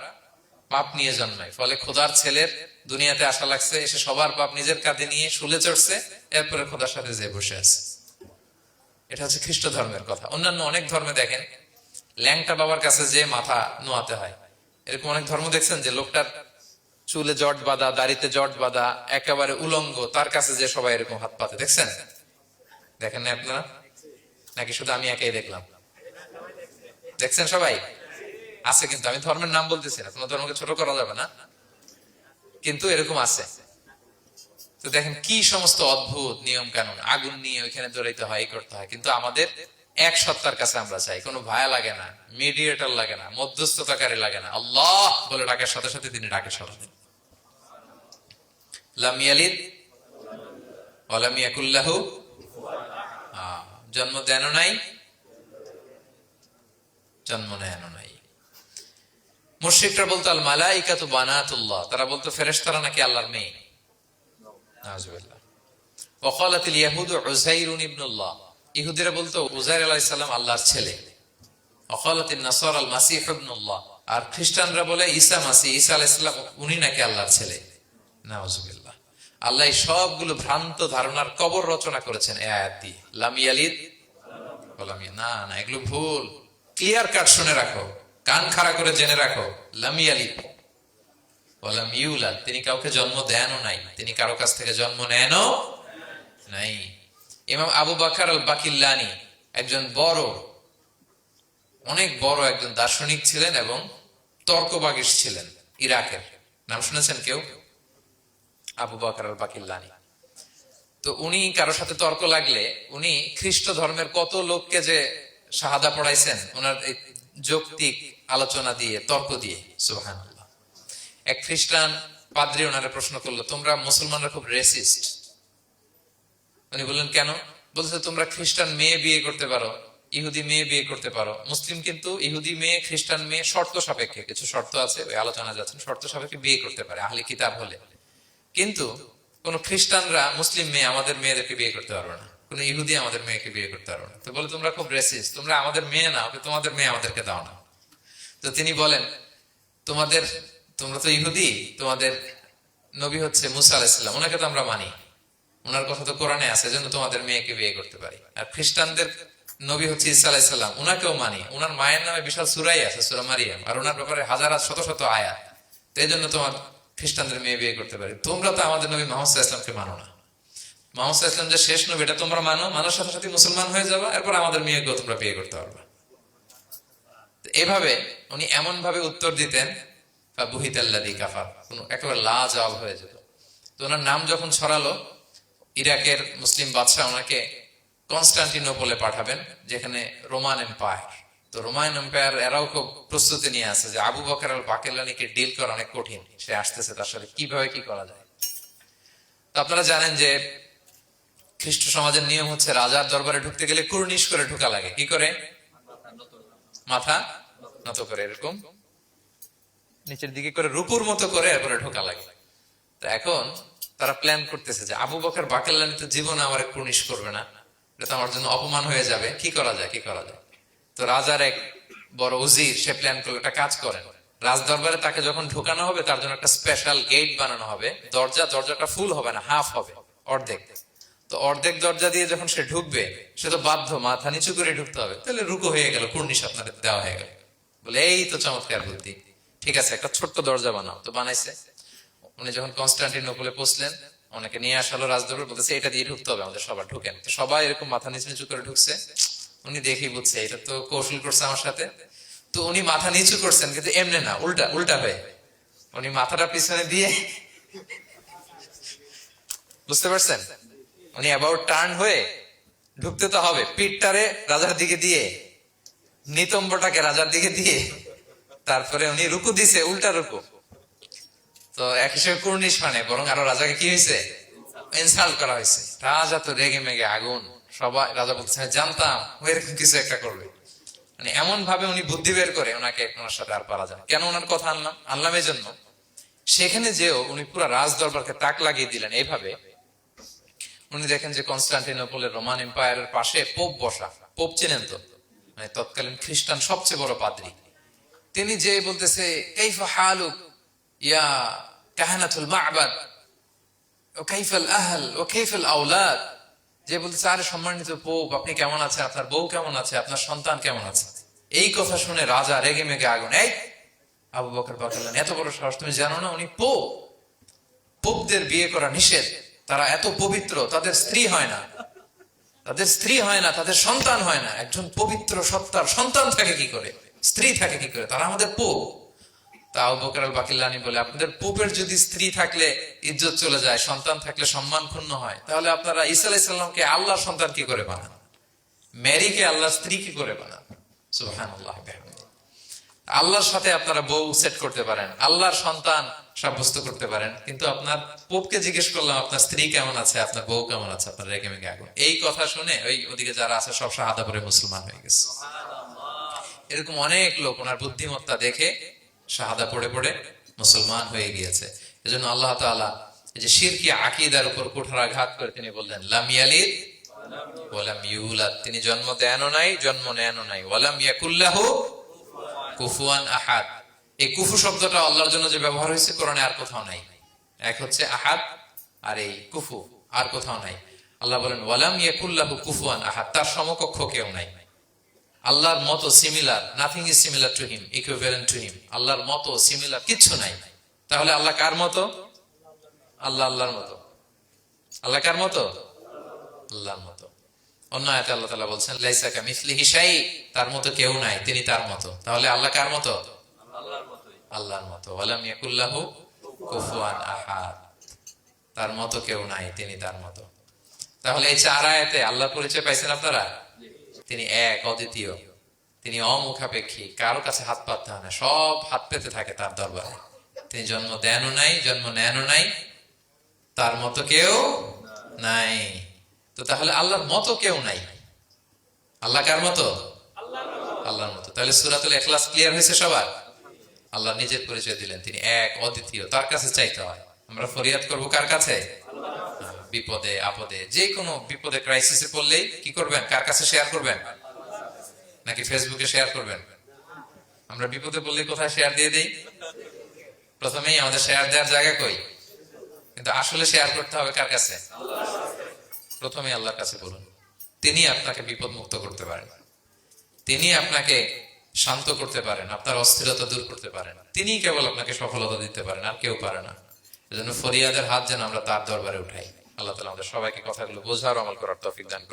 পাপ নিয়ে জন্মাই, ফলে খোদার ছেলের দুনিয়াতে আসা লাগছে, এসে সবার পাপ নিজের কাঁধে নিয়ে শুলে চড়ছে, এরপরে খোদার সাথে যে বসে আছে। এটা হচ্ছে খ্রিস্ট ধর্মের কথা। অন্যান্য অনেক ধর্মে দেখেন ল্যাংটা বাবার কাছে যে মাথা নোয়াতে হয়। এরকম অনেক ধর্ম দেখছেন যে লোকটার চুলে জট বাঁধা, দাড়িতে জট বাঁধা, একেবারে উলঙ্গ, তার কাছে যে সবাই এরকম হাত পাতে। দেখছেন? দেখেন না আপনারা? নাকি শুধু আমি একাই দেখলাম? দেখছেন সবাই? আছে, কিন্তু আমি ধর্মের নাম বলতেছি না, তোমার ধর্মকে ছোট করা যাবে না, কিন্তু এরকম আছে। তো দেখেন কি সমস্ত অদ্ভুত নিয়ম কানুন। আগুন নিয়ে ওইখানে দৌড়াইতে হয়, করতে হয়। কিন্তু আমাদের এক সত্তার কাছে আমরা চাই, কোনো ভায়া লাগে না, মিডিয়েটর লাগে না, মধ্যস্থতাকারী লাগে না। আল্লাহ বলে ডাকার সাথে সাথে তিনি ডাকে সাড়া দেন। লাম ইয়ালিদ ওয়ালাম ইয়াকুল লাহু, জন্ম দেনও নাই, জন্ম নেনও নাই। মুশরিকরা বলতো আল মালাইকাতু বানাতুল্লাহ, তারা বলতো ফেরেশতারা নাকি আল্লাহর মেয়ে। নাউযুবিল্লাহ। ওয়া ক্বালাতিল ইয়াহুদু উযাইরুন ইবনুল্লাহ, ইহুদিরা বলতো উযাইর আলাইহিস সালাম আল্লাহর ছেলে। ওয়া ক্বালাতিন নাসারা আল মাসীহ ইবনুল্লাহ, আর খ্রিস্টানরা বলে ঈসা মাসীহ, ঈসা আলাইহিস সালাম উনি নাকি আল্লাহর ছেলে। নাউযুবিল্লাহ। আল্লাহ সবগুলো ভ্রান্ত ধারণার কবর রচনা করেছেন এই আয়াত দিয়ে। লাম ইয়ালিদ ওয়ালাম ইউলাদ, না না, এগুলো ভুল। ক্লিয়ার কাট শুনে রাখো, কান খাড়া করে জেনে রাখো। লাম ইয়ালিদ ওয়ালাম ইউলাদ, তিনি কাউকে জন্ম দেনও নাই, তিনি কারো কাছ থেকে জন্ম নেনও নাই। ইমাম আবু বকর আল বাকিল্লানি একজন বড়, অনেক বড় একজন দার্শনিক ছিলেন এবং তর্কবাগীশ ছিলেন, ইরাকের। নাম শুনেছেন কেউ? আবু বকর আল বাকিল্লানি। তো উনি কারোর সাথে তর্ক লাগলে উনি খ্রিস্ট ধর্মের কত লোককে যে শাহাদা পড়াইছেন ওনার এই যৌক্তিক আলোচনা দিয়ে, তর্ক দিয়ে। সুবহানাল্লাহ। এক খ্রিস্টান পাদ্রী ওনারা প্রশ্ন করলো, তোমরা মুসলমানরা খুব রেসিস্ট। উনি বললেন কেন? বলছে তোমরা খ্রিস্টান মেয়ে বিয়ে করতে পারো, ইহুদি মেয়ে বিয়ে করতে পারো, মুসলিম কিন্তু ইহুদি মেয়ে, খ্রিস্টান মেয়ে শর্ত সাপেক্ষে, কিছু শর্ত আছে, ওই আলোচনা যাচ্ছেন, শর্ত সাপেক্ষে বিয়ে করতে পারে আহলি কিতাব হলে। কিন্তু কোন খ্রিস্টানরা মুসলিম মেয়ে আমাদের মেয়েদেরকে বিয়ে করতে পারবে না, কোন ইহুদি আমাদের মেয়েকে বিয়ে করতে পারবে না। তো বলে তোমরা খুব রেসিস্ট, তোমরা আমাদের মেয়ে না, তোমাদের মেয়ে আমাদেরকে দাও না। তো তিনি বলেন তোমরা তো ইহুদি, তোমাদের নবী হচ্ছে মুসা আলাইহিস সালাম, ওনাকে তো আমরা মানি, ওনার কথা তো কোরআনে আছে, এজন্য তোমাদের মেয়েকে বিয়ে করতে পারি। আর খ্রিস্টানদের নবী হচ্ছে ঈসা আলাইহিস সালাম, ওনাকেও মানি, ওনার মায়ের নামে বিশাল সূরাই আছে, সূরা মারিয়াম, আর ওনার ব্যাপারে হাজার শত শত আয়াত, তো এই জন্য তোমার খ্রিস্টানদের মেয়ে বিয়ে করতে পারি। তোমরা তো আমাদের নবী মুহাম্মদ সাল্লাল্লাহু আলাইহি ওয়াসাল্লামকে মানো না। মুহাম্মদ সাল্লাল্লাহু আলাইহি ওয়াসাল্লাম যে শেষ নবী এটা তোমরা মানো, মানার সাথে সাথে মুসলমান হয়ে যাবে, এরপর আমাদের মেয়েকেও তোমরা বিয়ে করতে পারবে। এভাবে উনি এমন ভাবে উত্তর দিতেন, ফাবুহিতাল্লাযী কাফার, একেবারে লাজবাব হয়ে যেত। তো ওনার নাম যখন ছড়ালো, ইরাকের মুসলিম বাদশাহ ওনাকে কনস্টান্টিনোপলে পাঠাবেন, যেখানে রোমান এম্পায়ার। তো রোমান এম্পায়ার এরাও খুব প্রস্তুতি নিয়ে আছে যে আবু বকর আল বাকিল্লানিকে ডিল করা অনেক কঠিন, সে আসতেছে, তার সাথে কিভাবে কি করা যায়। তো আপনারা জানেন যে খ্রিস্ট সমাজের নিয়ম হচ্ছে রাজার দরবারে ঢুকতে গেলে কুর্নিশ করে ঢুকা লাগে। কি করে? মাথা নত করে, এরকম নিচের দিকে করে রূপুর মতো করে এরপরে ঢোকা লাগে। তো এখন তারা প্ল্যান করতেছে যে আবু বকর বাকিল্লানি তো জীবনে আমার কুর্নিশ করবে না, এটা তো আমার জন্য অপমান হয়ে যাবে, কি করা যায়, কি করা যায়। তো রাজার এক বড় উজির সে প্ল্যান করলো, একটা কাজ করেন, রাজ দরবারে তাকে যখন ঢোকানো হবে তার জন্য একটা স্পেশাল গেট বানানো হবে, দরজাটা ফুল হবে না, হাফ হবে, অর্ধেক। তো অর্ধেক দরজা দিয়ে যখন সে ঢুকবে, সে তো বাধ্য মাথা নিচু করে ঢুকতে হবে, তাহলে রুকু হয়ে গেল, কুর্নিশ আপনাদের দেওয়া হয়ে গেল। বলে এই তো চমৎকার বুদ্ধি। ঠিক আছে একটা ছোট্ট দরজা বানাও। তো বানাইছে। উনি যখন কনস্টান্টিনোপলে পৌঁছলেন, ওনাকে নিয়ে আসালো রাজদরবার, বলতেছে এটা দিয়ে ঢুকতে হবে আমাদের, সবার ঢুকেন। তো সবাই এরকম মাথা নিচু নিচু করে ঢুকছে। উনি দেখেই বুঝছে এটা তো কৌশল করছে আমার সাথে। তো উনি মাথা নিচু করছেন, কিন্তু এমনি না, উল্টা উল্টা হয়ে উনি মাথাটা পিছনে দিয়ে, বুঝতে পারছেন, উনি অ্যাবাউট টার্ন হয়ে ঢুকতে তো হবে, পিঠটারে রাজার দিকে দিয়ে, নিতম্বটাকে রাজার দিকে দিয়ে, তারপরে উনি রুকু দিছে, উল্টা রুকু। তো এক হিসেবে কুর্নিশ, মানে বরং আরো রাজাকে কি হয়েছে, ইনসাল্ট করা হয়েছে। রাজা তো রেগে মেগে আগুন। সবাই, রাজা বলছে জানতাম ও এরকম কিছু একটা করবে। মানে এমন ভাবে উনি বুদ্ধি বের করে ওনাকে, ওনার সাথে আর পারা যায়। কেন ওনার কথা আনলাম এই জন্য, সেখানে যেও উনি পুরো রাজ দরবারকে তাক লাগিয়ে দিলেন এইভাবে। উনি দেখেন যে কনস্টান্টিনোপলের রোমান এম্পায়ারের পাশে পোপ বসা। পোপ চেনেন তো, মানে তৎকালীন খ্রিস্টান সবচেয়ে বড় পাদ্রী। তিনি যে বলতেছে কাইফা হালুক ইয়া কাহানাতুল মা'বাদ ও কাইফাল আহল ও কাইফাল আওলাদ, যে বলতেছে আরে সম্মানিত পোপ, আপনি কেমন আছেন, আপনার বউ কেমন আছে, আপনার সন্তান কেমন আছে। এই কথা শুনে রাজা রেগে মেগে আগুন। এই আবু বকর বললেন, এত বড় সাহস, তুমি জানো না উনি পোপ? পোপদের বিয়ে করা নিষেধ, তারা এত পবিত্র, তাদের স্ত্রী হয় না, তাদের স্ত্রী হয় না, তাদের সন্তান হয় না। একজন পবিত্র সত্তার সন্তান থাকে কি করে, স্ত্রী থাকে কি করে, তারা আমাদের পোপ। তা আবু বকর আল বাকিল্লানি বলে, আপনাদের পোপের যদি স্ত্রী থাকলে ইজ্জত চলে যায়, সন্তান থাকলে সম্মান ক্ষুণ্ণ হয়, তাহলে আপনারা ঈসা আলাইহিস সালামকে আল্লাহর সন্তান কি করে বানান, মেরিকে আল্লাহর স্ত্রী কি করে বানান। সুবহানাল্লাহ। আল্লাহর সাথে আপনারা বউ সেট করতে পারেন, আল্লাহর সন্তান সাব্যস্ত করতে পারেন, কিন্তু আপনার পোপকে জিজ্ঞেস করলাম আপনার স্ত্রী কেমন আছে, আপনার বউ কেমন আছে, আপনার রেগে মেগে আগুন। এই কথা শুনে ওই ওদিকে যারা আছে সব শাহাদা পড়ে মুসলমান হয়ে গেছে। এরকম অনেক লোক ওনার বুদ্ধিমত্তা দেখে শাহাদা পড়ে পড়ে মুসলমান হয়ে গিয়েছে। এজন্য আল্লাহ তাআলা এই যে শিরকি আকীদার উপর কুঠারাঘাত করে তিনি বললেন লাম ইয়ালিদ ওয়া লাম ইউলাদ, তিনি জন্ম দেনও নাই, জন্ম নেনও নাই। ওয়া লাম ইয়াকুল লাহু কুফুয়ান আহাদ। এই কুফু শব্দটা আল্লাহর জন্য যে ব্যবহার হয়েছে কোরআনে আর কোথাও নাই। এক হচ্ছে আহাদ, আর এই কুফু আর কোথাও নাই। আল্লাহ বলেন ওয়ালাম ইয়াকুল লাহু কুফুয়ান আহাদ, তার সমকক্ষ কেউ নাই। আল্লাহর মতো similar, nothing is similar to him, equivalent to him. আল্লাহর মতো সিমিলার কিচ্ছু নাই। তাহলে আল্লাহ কার মতো? আল্লাহ আল্লাহর মতো। আল্লাহ কার মতো? আল্লাহর মতো। অন্য আয়াতে আল্লাহ তাআলা বলছেন লাইসা কামিসলিহি শাই, তার মতো কেউ নাই, তিনি তার মতো। তাহলে আল্লাহ কার মতো? আল্লাহর মতো। ওয়ালাম ইয়াকুল লাহু কুফুয়ান আহাদ, তার মতো কেউ নাই, তিনি তার মতো। তাহলে এই চার আয়াতে আল্লাহর পরিচয় পাইছেন আপনারা? তিনি এক, অদ্বিতীয়, তিনি অমুখাপেক্ষী, কারো কাছে হাত পাততে হয় না, সব হাত পেতে থাকে তার দরবারে। তিনি জন্ম দেনও নাই, জন্ম নেনও নাই, তার মতো কেউ নাই। তো তাহলে আল্লাহর মতো কেউ নাই। আল্লাহ কার মতো? আল্লাহর মতো। তাহলে সূরাতুল ইখলাস ক্লিয়ার হয়েছে সবার? আল্লাহ নিজের পরিচয় দিলেন, তিনি এক, অদ্বিতীয়, তার কাছে চাইতে হয়। আমরা ফরিয়াদ করব কার কাছে? বিপদে আপদে, যে কোনো বিপদে ক্রাইসিসে পড়লেই কি করবেন? কার কাছে শেয়ার করবেন? নাকি ফেসবুকে শেয়ার করবেন? আমরা বিপদে পড়লে কোথায় শেয়ার দিয়ে দেই? প্রথমেই আমাদের শেয়ার দেওয়ার জায়গা কই? কিন্তু আসলে শেয়ার করতে হবে কার কাছে? প্রথমে আল্লাহর কাছে বলুন। তিনি আপনাকে বিপদ মুক্ত করতে পারেন, তিনি আপনাকে শান্ত করতে পারেন, আপনার অস্থিরতা দূর করতে পারেন, তিনি কেবল আপনাকে সফলতা দিতে পারেন, আর কেউ পারে না। এজন্য ফরিয়াদের হাত যেন আমরা তার দরবারে উঠাই। আল্লাহ তাআলা আমাদের সবাইকে কথাগুলো বোঝার, আমল করার তৌফিক দান করুন।